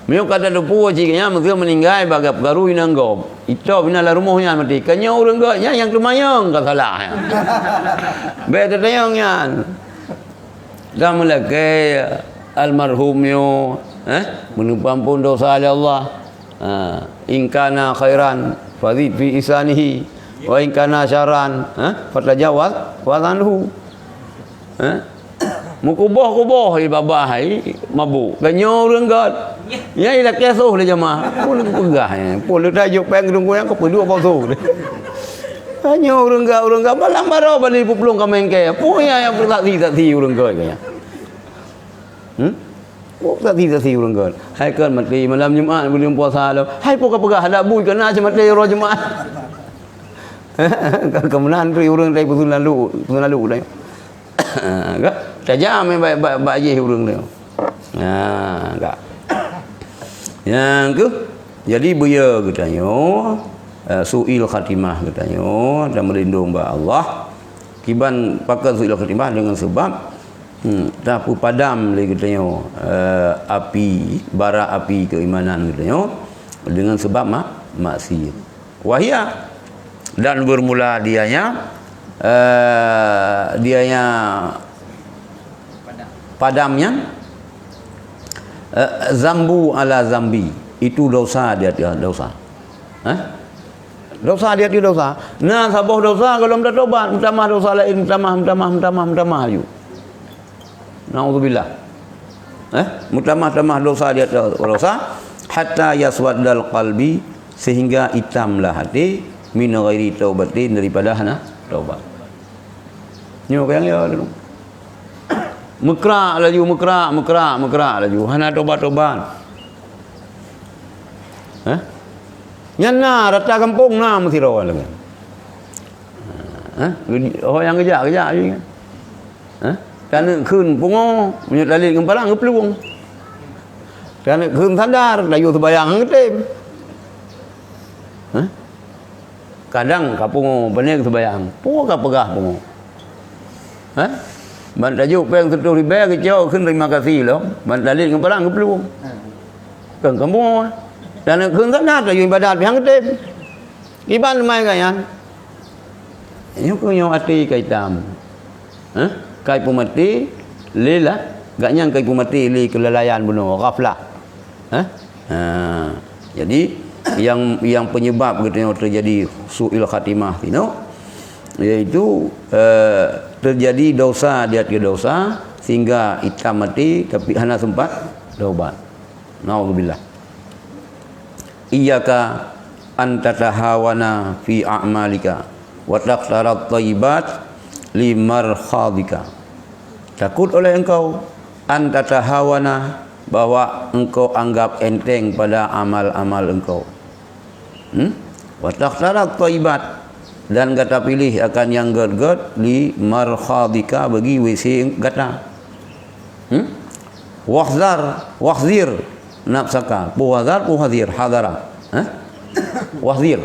Mio kata depu ciknya mesti meninggal bagap garu inanggop. Itu binalah rumahnya mati. Kanya urang gaknya yang lumayan ka salah. Be tetayangnya. Dan melaki almarhum yo menumpang dosa oleh Allah. In kana khairan fadhid fi isanihi wa in kana syarran fatajawaz wa anhu. Mukuboh ibabah mabuk. Kanyo urang gat. Ya ila kesuh le jemaah. Pun pegah. Pun tajuk peng dung yang kepedua pausu. Kanyo urang gat balang baro bali puplung ka mengke. Punya yang tak ti urang gat kaya. Tak ti urang gat. Hai kan mati malam Jumaat belum puasa lo. Hai pun ka pegah ada bui kena macam mati ro Jumaat. Kemudian tu urang dari pusun lalu dah. Enggak tajam baik je urang dia. Enggak. Yang ke jadi buaya katanya suil khatimah katanya dan melindung ba Allah. Kiban pakai suil khatimah dengan sebab tapu padam lagi katanya api bara api keimanan katanya dengan sebab maksiat. Wahia dan bermula dianya padamnya zambu ala zambi, itu dosa dia dosa. Dosa dia dosa. Nah, sabah dosa kalau minta tobat, minta dosa lain, minta you. Nauzubillah. Minta dosa dia dosa hatta yaswaddal qalbi, sehingga hitamlah hati min ghairi taubatin, daripada taubat. Nyo yang ya dulu. Mekrak laju. Hana tobat. Nyana rata kampung na mesti rawan lagi. Oh yang kerja je. Kerana keun pungo menyalin kempalang ngepeluang. Kerana keun sadar layu terbayang ngetim. Kadang kapung benih terbayang. Pungo ka pegah pungo. Man tajuk peng tutup riba kecau keun terima kasih lo. Man dalil kempalang ngepeluang. Keun kampung. Dan keun sadar layu ibadat yang ngetim. Iban mai kayan. Ini punya hati kaitam. Kai pemati lila gak nyang kai pemati li kelalaian bunuh ghaflah. Jadi yang penyebab gitu terjadi suil khatimah itu yaitu terjadi dosa di atas dosa sehingga hitam mati tapi hana sempat taubat. Nauzubillah. Iyyaka an tatahawana fi a'malika wa taqtarat thayyibat limarkhadika. Takut oleh engkau an tatahawana, bahwa engkau anggap enteng pada amal-amal engkau. Wa taqtarat thayyibat, dan kata pilih akan yang gerd-gerd limarkhadika, bagi WC kata. Wahzir nafsaka, puhazir hadara. Wahzir,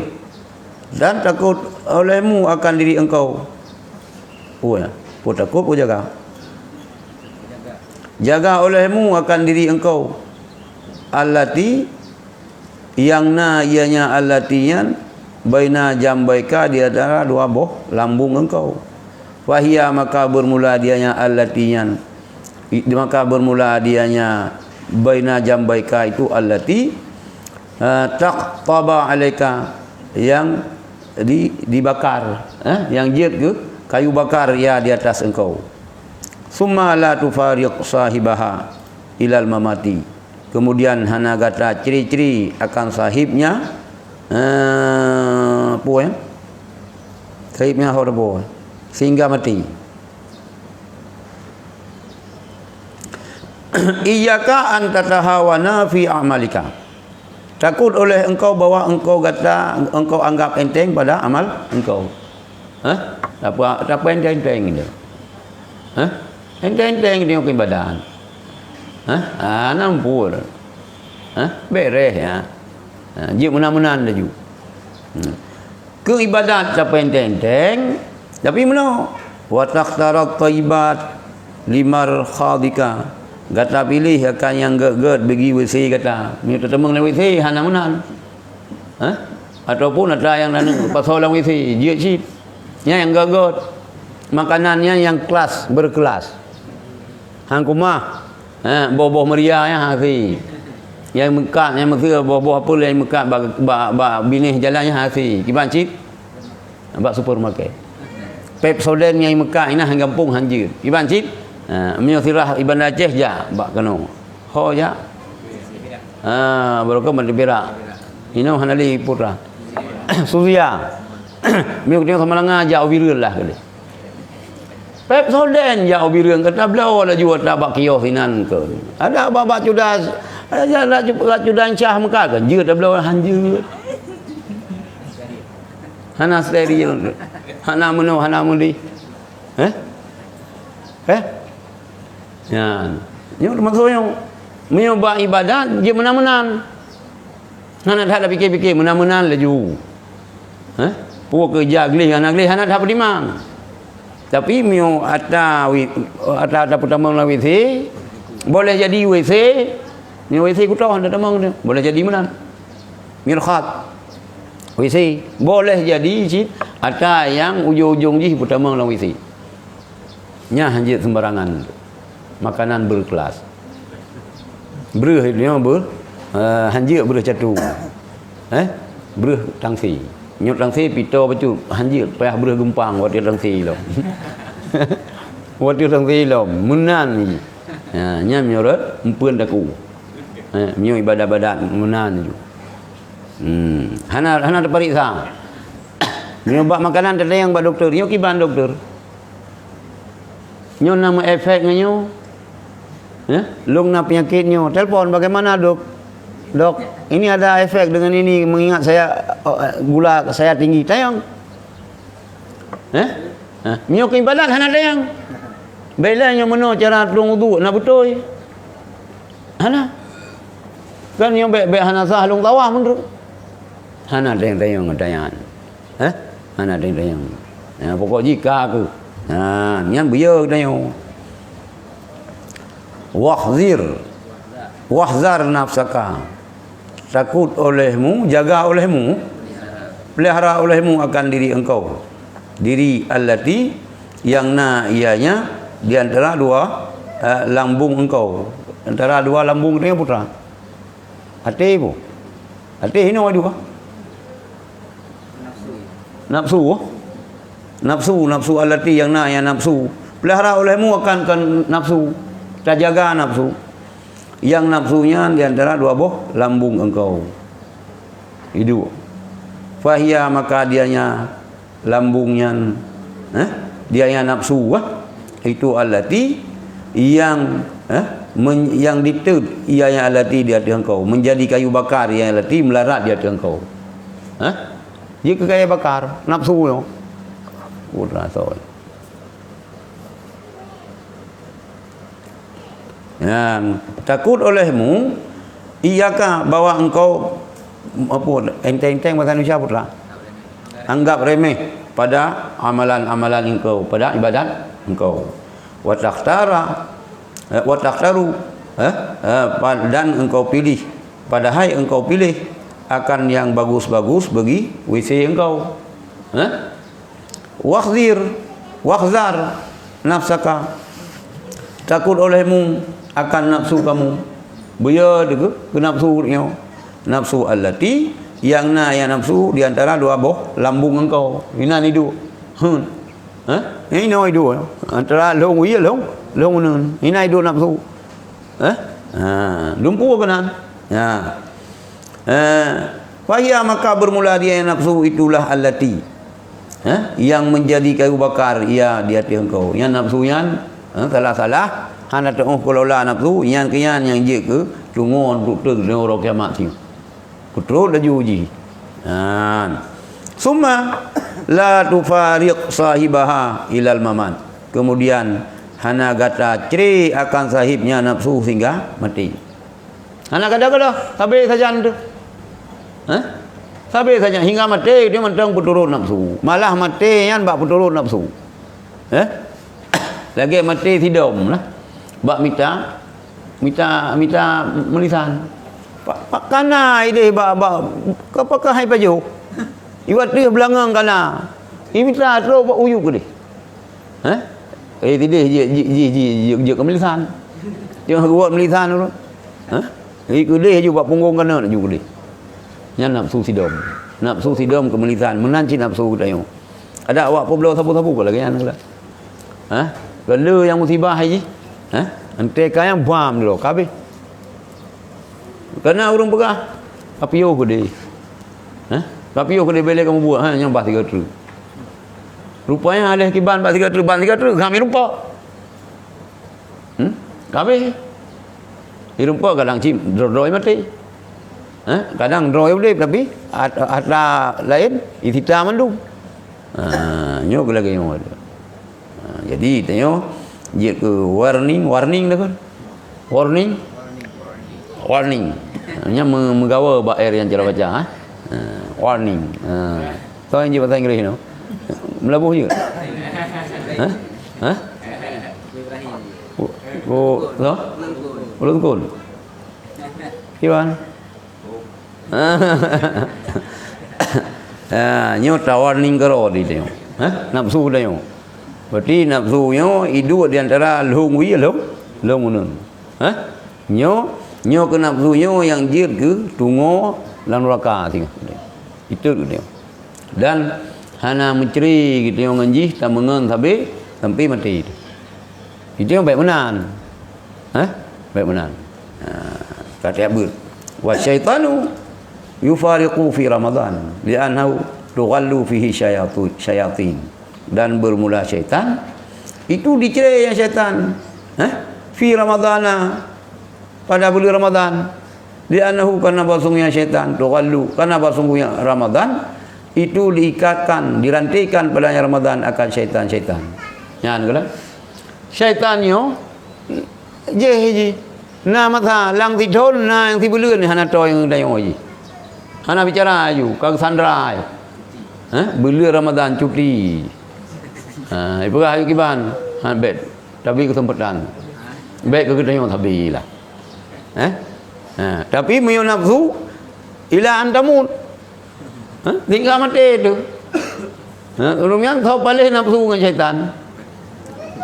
dan takut olehmu akan diri engkau. Takut jaga. Jaga olehmu akan diri engkau. Allati, yang na ianya allatiyan baina jambaika, di antara dua boh lambung engkau. Wahia, maka bermula dianya allatiyan, maka bermula dianya baina jambaika itu allati taqtaba alaika, yang dibakar, yang jid ke kayu bakar ya di atas engkau. Summa la tufariq sahibaha ilal mamati, kemudian hana gata ciri-ciri akan sahibnya sahibnya horbo sehingga mati. Iyyaka an tatahawana fi a'malika, takut oleh engkau bahwa engkau anggap enteng pada amal engkau. Apa enteng dia? Enteng dia ke badan. Nampur. Beres ya. Jik menan-menan laju. Ke ibadat siapa enteng, tapi mana? Wa taqtarat thayyibat limarkhadika, Kata pilih akan yang gerd bagi WC kata. Ni tetemeng dalam WC hana menan. Ataupun ada yang pasal dalam WC, dia cip. Yang gerd. Makanannya yang kelas berkelas. Hang kumah. Boh-boh meriah ya hafi. Yang mekat yang mesra boh-boh apa yang mekat ba binih jalannya hafi. Kiban cip. Bak supermarket. Pepsodent yang mekat ina hang kampung hanjir. Kiban cip. Minyak sirah Iban Aceh ja bak kano. Ho ja. Baru ke Berak. Ino hanali putra. Suria. Minyak dia sama langa ja obirun lah kali. Pepsodent ja obirun kata belau lah jual tabak kios inan ke. Ada babak cudas. Ada cudan cah muka kan. Jeut belau hanjir. Hana steril. Hana menu hana mudi. Ya, yang maksudnya menyobak ibadat dia menan-menan. Hana dah fikir-fikir menan-menan laju. Puak kerja gelih anak gelih hana dah pedimang. Tapi mio ada pertama lah WC, boleh jadi WC. Ni WC ku tahu ada tamang dia. Boleh jadi menan. Mirkhat. WC boleh jadi cip ada yang ujung-ujung ji pertama lah WC. Nya hanjit sembarangan. Makanan berkelas. Beruh dia hanjir beruh catu. Beruh tangsi. Nyot tangsi pito bacu hanjir payah beruh gempang wat dia tangsi lo. Wat dia tangsi lo menan ni. Nya nyorot empeun daku. Mio ibadah-ibadat menan ju. Hana terperiksa. Nyobak makanan tadi yang bak doktor. Nyo kiban doktor. Nyo nama efek nyo. Lung na penyakitnya. Telepon bagaimana dok? Dok, ini ada efek dengan ini mengingat saya gula saya tinggi. Tayang. Minyak ibadat hana tayang. Belanya mana cara tolong wudu nak betul. Hana. Kan yang baik-baik hana sah long tawah menurut. Hana tayang tayang. Hana tayang. Pokok jika aku. Yang biar tayang. Wahzar nafsaka. Takut olehmu, jaga olehmu, pelihara olehmu akan diri engkau. Diri allati yang ianya di antara dua lambung engkau. Antara dua lambung dia putra. Hati ibu. Hati ini apa dua? Nafsu allati yang nafsu. Pelihara olehmu akan nafsu. Tak jaga nafsu. Yang nafsunya di antara dua buah lambung engkau. Itu. Fahia maka dianya lambungnya dianya nafsu itu allati yang yang ditud ianya allati di hati engkau, menjadi kayu bakar yang allati melarat di hati engkau. Jika kayu bakar nafsu yo. Udah soal. Takut olehmu iyaka bahwa engkau apa enteng-enteng bahasa Indonesia putra anggap remeh pada amalan-amalan engkau, pada ibadat engkau. Wa takhtaru dan engkau pilih, padahal engkau pilih akan yang bagus-bagus bagi WC engkau. Wakhzar nafsaka, takut olehmu akan nafsu kamu. Biar ke nafsunya. Nafsu allati yang nafsu di antara dua buah lambung engkau. Inan itu. Ini no itu. Antara long iya long nun. Ina itu nafsu. Lumpuh kanan. Fahia maka bermula dia nafsu itulah allati. Yang menjadi kayu bakar ia di hati engkau. Yang nafsunya salah-salah hana tengok kelola nafsu yang kian yang je ke tungon doktor dengan orang kiamat tu. Betul dah uji. Summa la tufariq sahibaha ilal mamat. Kemudian hana gata ceri akan sahibnya nafsu sehingga mati. Hana kata sampai saja tu. Sampai saja hingga mati dia mentang berturut nafsu. Malah mati yang bak berturut nafsu. Lagi mati tidom lah. Bak minta minta melisan. Pak kana ide ba kapakah hai pajo. Iwat dia belangang kana. Ini minta terus buat uyuk ke dia. Ha? Tidak je ke melisan. Jangan buat melisan dulu. Ha? Ke dia je buat punggung kana nak juga dia. Yang nafsu sidom. Nafsu sidom ke melisan, menanci nafsu tayo. Ada awak pun belum sabu-sabu ke lagi kan. Ha? Gala yang musibah haji. Ha? Ante kaya bam dulu kabeh. Kena urung pegah. Kapio ke dia. Ha? Kapio ke dia bela kamu buat ha nyambah 3 truk. Rupanya ada kiban 3 truk, ban 3 truk kami rupa. Kabeh. Di rupa kadang cim droi mati. Ha? Kadang droi boleh tapi ada lain itita mandum. Nyok lagi nyok. Jadi tanya dia ke warning dah kan. Warning. Nya menggawa baer yang cara baca ha. Warning. Tahu yang bahasa Inggeris no. Melabuh juga. Ha? Oh, no? Ulun kun. Kiban? Nyota warning karo di tengok. Ha? Nafsu tengok. Berarti nafsunya hidup di antara long wi long unun. Ha? Nyo ke nafsunya yang jir ke tunggu lan neraka tengok. Itu tengok. Dan hana menceri gitu yang nganjih tak mengen sampai mati. Itu yang baik menan. Ha? Baik menan. Kata abud. Wa syaitanu yufariqu fi Ramadan li'annahu tughallu fihi syayatin. Dan bermula syaitan itu dicerai yang syaitan. Ha? Fi Ramadana pada bulan Ramadan. Li'annahu karena basungnya syaitan tughallu karena basungnya Ramadan itu diikatkan, dirantaikan padanya Ramadan akan syaitan-syaitan. Yan kala. Syaitannya je na matha lang ti thon na yang ti bulun ni hana toy yang dayo ji. Hana bicara aju kang sandra. Ha? Bulan Ramadan cuti. Ibu ayu kiban han bet tapi kesempatan. Bet ke dayo thabi lah. Tapi mayo nafsu ila antamut. Tinggal mati tu. Orang yang tahu palih nafsu dengan syaitan.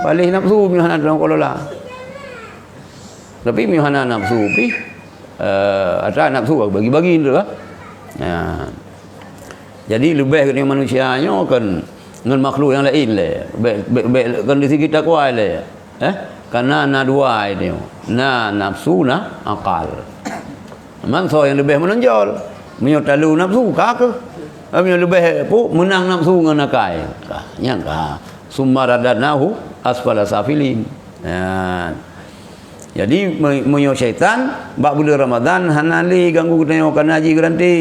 Palih nafsu mihana dalam kolola. Tapi mihana nafsu pi ada nafsu bagi-bagi tu lah. Jadi lebih dari manusianya kan dengan makhluk yang lain le. Kan di segi takwa le. Karena na dua ini. Na nafsu na akal. Memang so yang lebih menonjol. Menyotalu nafsu kah? Kami lebih menang nafsu dengan nakai. Nyangka summa radadnahu asfala safilin. Jadi menyo syaitan bak bulan Ramadan hanali ganggu tenyokan haji garanti.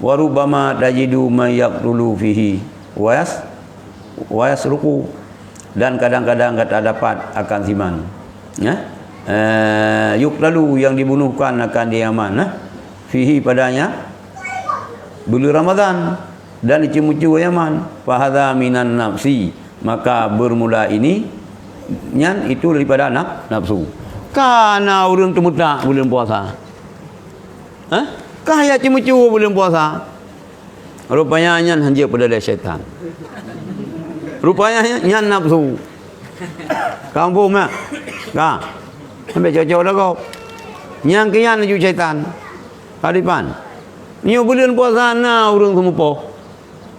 Warubama tajidu mayaqtulu fihi wayas ruku. Dan kadang-kadang kata dapat akan siman. Yuqtalu yang dibunuhkan akan diaman. Fihi padanya bulan Ramadan dan cimu-cimu Yaman fahadha minan nafsi maka bermula ini nyan itu daripada nafsu kana urang temutak bulan puasa kaya cimu-cimu bulan puasa rupanya nyan hanja pada syaitan rupanya nyan nafsu kampung mak sampai cocok dah kau nyang kian ju syaitan hadipan ni bulan puasa na urang semupo.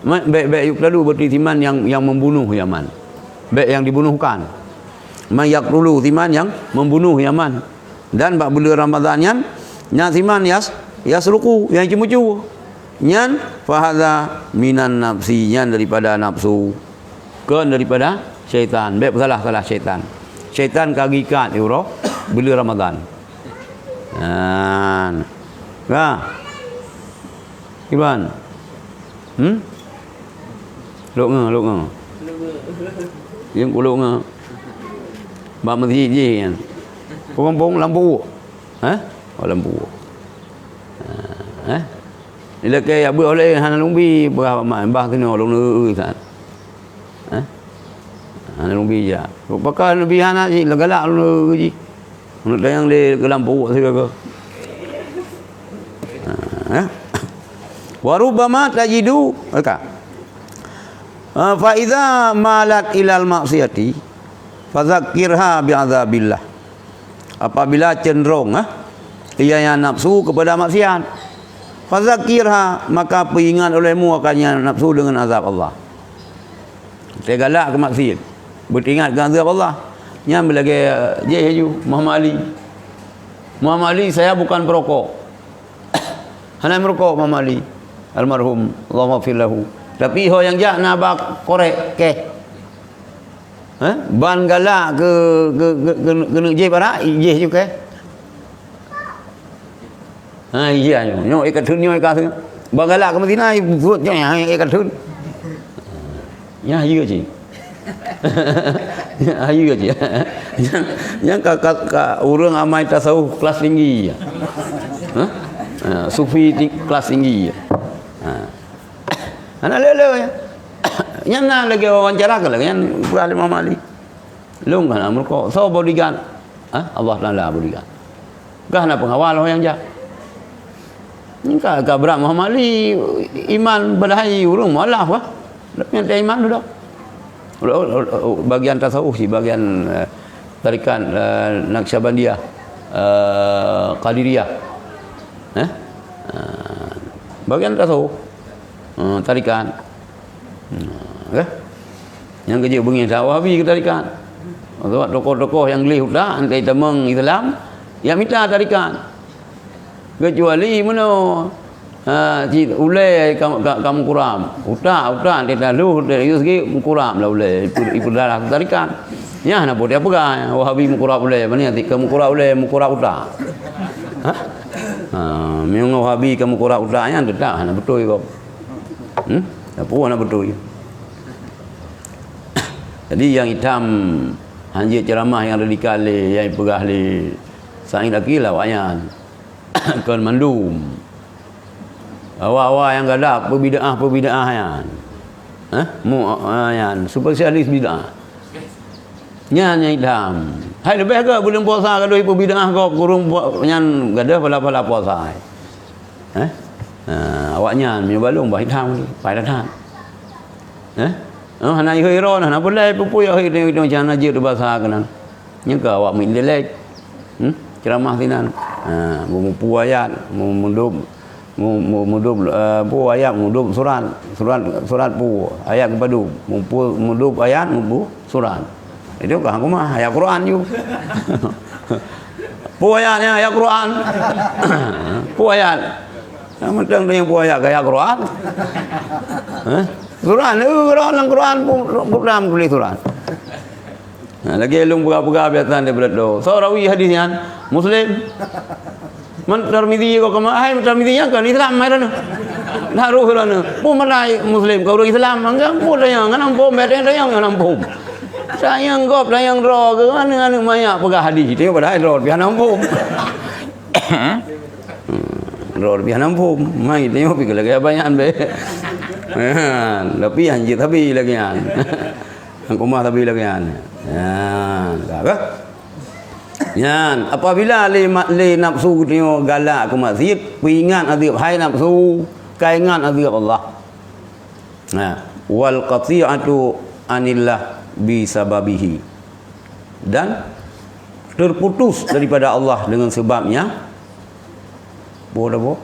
Baik yuk lalu berarti timan yang membunuh Yaman. Baik yang dibunuhkan. Mayak dulu timan yang membunuh Yaman. Dan bak bulan Ramadan nya timan yasruku yang cimu-cimu. Nyan fahadha minan nafsi nyan daripada nafsu. Kan daripada syaitan. Baik salah syaitan. Syaitan kagikat euro bulan Ramadan. Iban. Lok nga. Yang kulok nga. Ba mesti je kan. Pong lampu. Oh lampu. Ila ke abu oleh hana lumbi berapa bah tu no long san. Hana lumbi ja. Pakal lebih hana ji lagalak lu ji. Nak tayang di ke lampu saya ke. Wa rubbama tajidu maka fa idza malat ilal maksiyati fadzakirha bi'adzabillah. Apabila cenderung ia yang nafsu kepada maksiat, fadzakirha, maka peringat olehmu akannya nafsu dengan azab Allah. Saya galak ke maksiat, beringat dengan azab Allah. Yang belagi je Muhammad Ali saya bukan perokok. Hana merokok Muhammad Ali almarhum, Allah maghfir lahu. Tapi ho yang jak nak bak korek ke. Ban galak ke je para je juga. Iya nyo ikat thun nyo ikat thun. Ban galak ke mesti nai buat nyo ikat thun. Ya iya je. Ayu aja. Yang kakak urang amai tasawuf kelas tinggi. Sufi kelas tinggi. Ana lele ya. Yang nak lagi wawancara ke lagi yang berada Muhammad Ali. Lung kan mereka so bodyguard. Allah Taala bodyguard. Gah nak pengawal yang jak. Ni ka berat Muhammad Ali iman badai urang mualaf wah. Yang tak iman dah. Bagian tasawuf sih, bagian tarikan Naqsyabandiyah, Qadiriyah, bagian tasawuf, tarikan, yang kerja bengih Wahabi ke tarikan, tokoh-tokoh yang gelih dah antai temeng Islam, yang minta tarikan, kecuali mana. Ulai kamu kuram utak dia lalu dari segi kuram lah ulai itu darah tarikan ya nak boleh apa kan Wahabi mukurab ulai mana nanti kamu kurab ulai mukurab utak memang Wahabi kamu kurab utaknya tidak nak betul kau apa nak betul jadi yang hitam hanjir ceramah yang radikal yang pegah li saing lagi lah wayan kan mandum awak-awak yang gadak perbida'ah yan. Yan spesialis bid'ah. Nyan yang hitam. Hai lebih ke bulan puasa kalau perbida'ah kau kurung nyan gadah pala-pala puasa. Awak nyan balung bah hitam ni, pai datang. Hana hiro hana boleh pupu ya hiro macam najir bahasa kanan. Nya ke awak min delek. Ceramah tinan. Mu ayat, mudub pu ayat mudub surat pu ayat kepadu mudub ayat mubu surat itu kan aku mah ayat Quran you pu ayatnya ayat Quran pu ayat yang penting yang pu ayat ayat Quran surat Quran pu dalam tulis surat lagi elung buka-buka biasa dia berdoa so rawi hadisnya Muslim Tirmidzi kau kemana? Tirmidzi yang kan Islam mana? Naruh mana? Pun malai Muslim kau orang Islam enggak pun yang kan pun beda yang nampum. Sayang kau sayang roh ke mana banyak pegah hadis itu pada roh biar nampum. Roh biar nampum. Mai tengok pergi lagi banyak be. Tapi anjir tapi lagi an. Angku mah tapi lagi an. Apa? Yan, apabila le nafsu tengok galak ke maksiat, ingat azab hai nafsu, kaingat azab Allah. Wal qati'atu anillah bi sababihi. Dan terputus daripada Allah dengan sebabnya boleh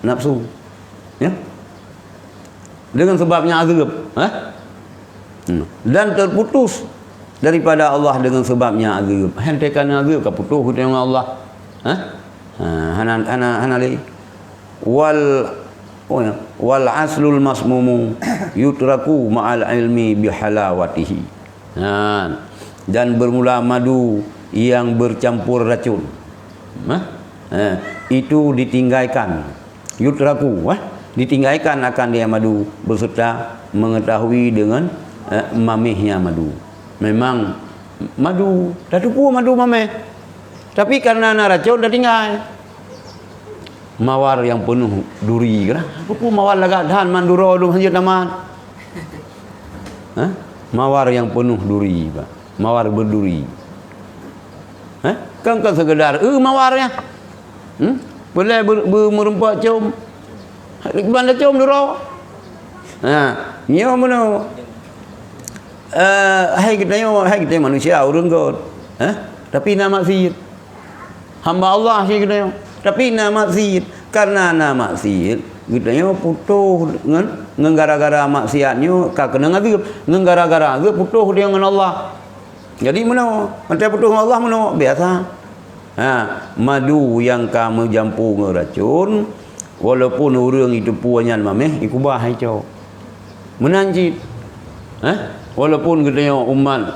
nafsu. Ya. Dengan sebabnya azab, Dan terputus daripada Allah dengan sebabnya azab. Hentikan azab ke putus dengan Allah. Hana li wal aslul masmumu yutraku ma'al ilmi bihalawatihi. Dan bermula madu yang bercampur racun. Itu ditinggalkan. Yutraku, ditinggalkan akan dia madu beserta mengetahui dengan mamihnya madu. Memang madu dah tupu madu mameh, tapi karena racun dah tinggal. Mawar yang penuh duri kan? Tupu mawar lagak dan manduro dum hanjut naman. Mawar yang penuh duri, Pak. Mawar berduri. kan sekedar mawarnya. Boleh merumpat com. Banda com dulu. Nyo mana? Hai kita manusia urun god. Tapi nama maksiat. Hamba Allah sih kita. Tapi nama maksiat. Karena nama maksiat, kita putuh dengan gara-gara maksiatnya kena ngazib. Dengan gara-gara azab putuh dia dengan Allah. Jadi mana? Macam putuh dengan Allah mana? Biasa. Madu yang kamu jampu ngeracun, walaupun orang itu puanyan mameh, ikubah hijau. Menanjit. Walaupun kita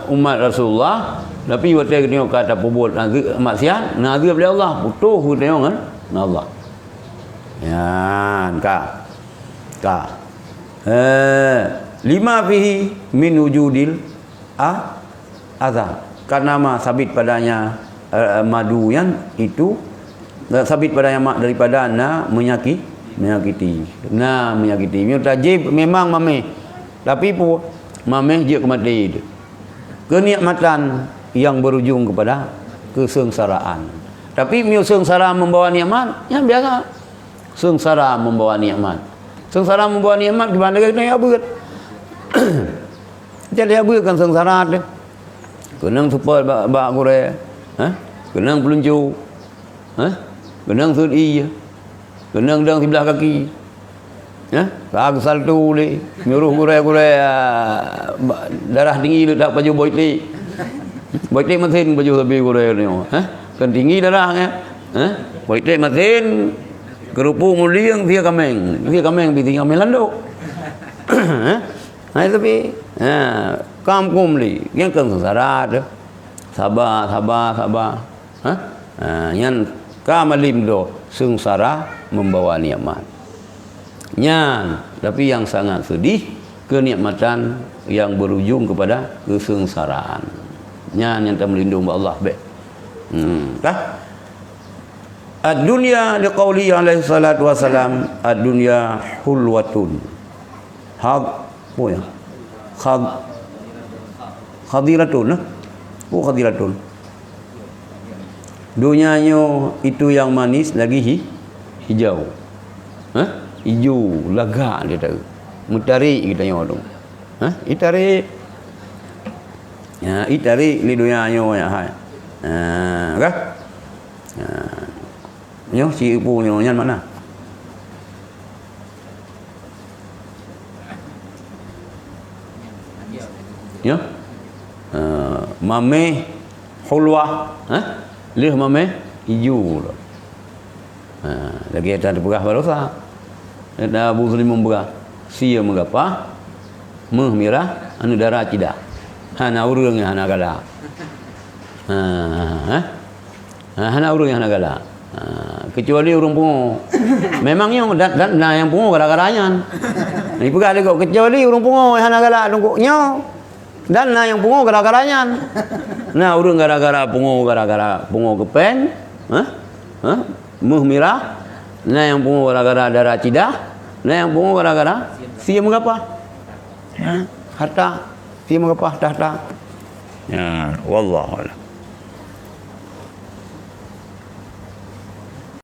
umat Rasulullah, tapi waktu kita kata perbuat maksiat, nazib oleh Allah, putuh kita dengan Allah. Ya, lima fihi min wujudil azab. Karena sabit padanya madu yang itu sabit padanya daripada menyakiti. Menyakiti. Tajib memang mameh. Tapi pun mameh dia kemati. Kenikmatan yang berujung kepada kesengsaraan. Tapi sengsara membawa nikmat, yang biasa. Sengsara membawa nikmat. Sengsara membawa nikmat gimana kita ya beut. Jadi ya beut kan sengsara tu. Kenang support bak gore. Kenang peluncu. Kenang sudi. Kenang dang sebelah kaki. Kag saltu le. Nyuruh gore darah tinggi tak baju boytik. Boytik mesin baju lebih gore ni. Kan tinggi darahnya. Boytik mesin kerupuk muliang dia kameng biting kameng landuk. Tapi kampung li yang kan sengsara tu. Sabar. Yang kamalim do sengsara membawa nikmat. Tapi yang sangat sedih kenikmatan yang berujung kepada kesengsaraan. Yang tak melindungi Allah baik. Ad-dunya liqauli alaihi salatu wasalam, ad-dunya hulwatun. Khadiratun. Khadiratun. Dunianya itu yang manis lagi hijau. Hijau, lega dia tahu. Mutarik kita nyo tu. Itarik. Itarik li dunianya ya hai. Kah? Nyo si ibu nyo nyan mana? Nyo? Mame hulwa, lih mame hijau. Lagi ada berah barosa. Ada Abu Sulaim berah. Sia mengapa? Merah anu darah cidah. Hana urang hana gala. Hana urang hana gala. Kecuali urang pungo. Memangnya dan yang pungo gara-garanya. Ni pegah dia kecuali urang pungo hana gala tungkuknya. Dan yang pungo gara-garanya. Nah, urang gara-gara pungo kepen. Merah. Nah, yang pungo gara-gara darah cidah. Nah, yang pungo gara-gara sia mengapa? Harta. Sia mengapa? Tahta. Ya, wallahu a'lam.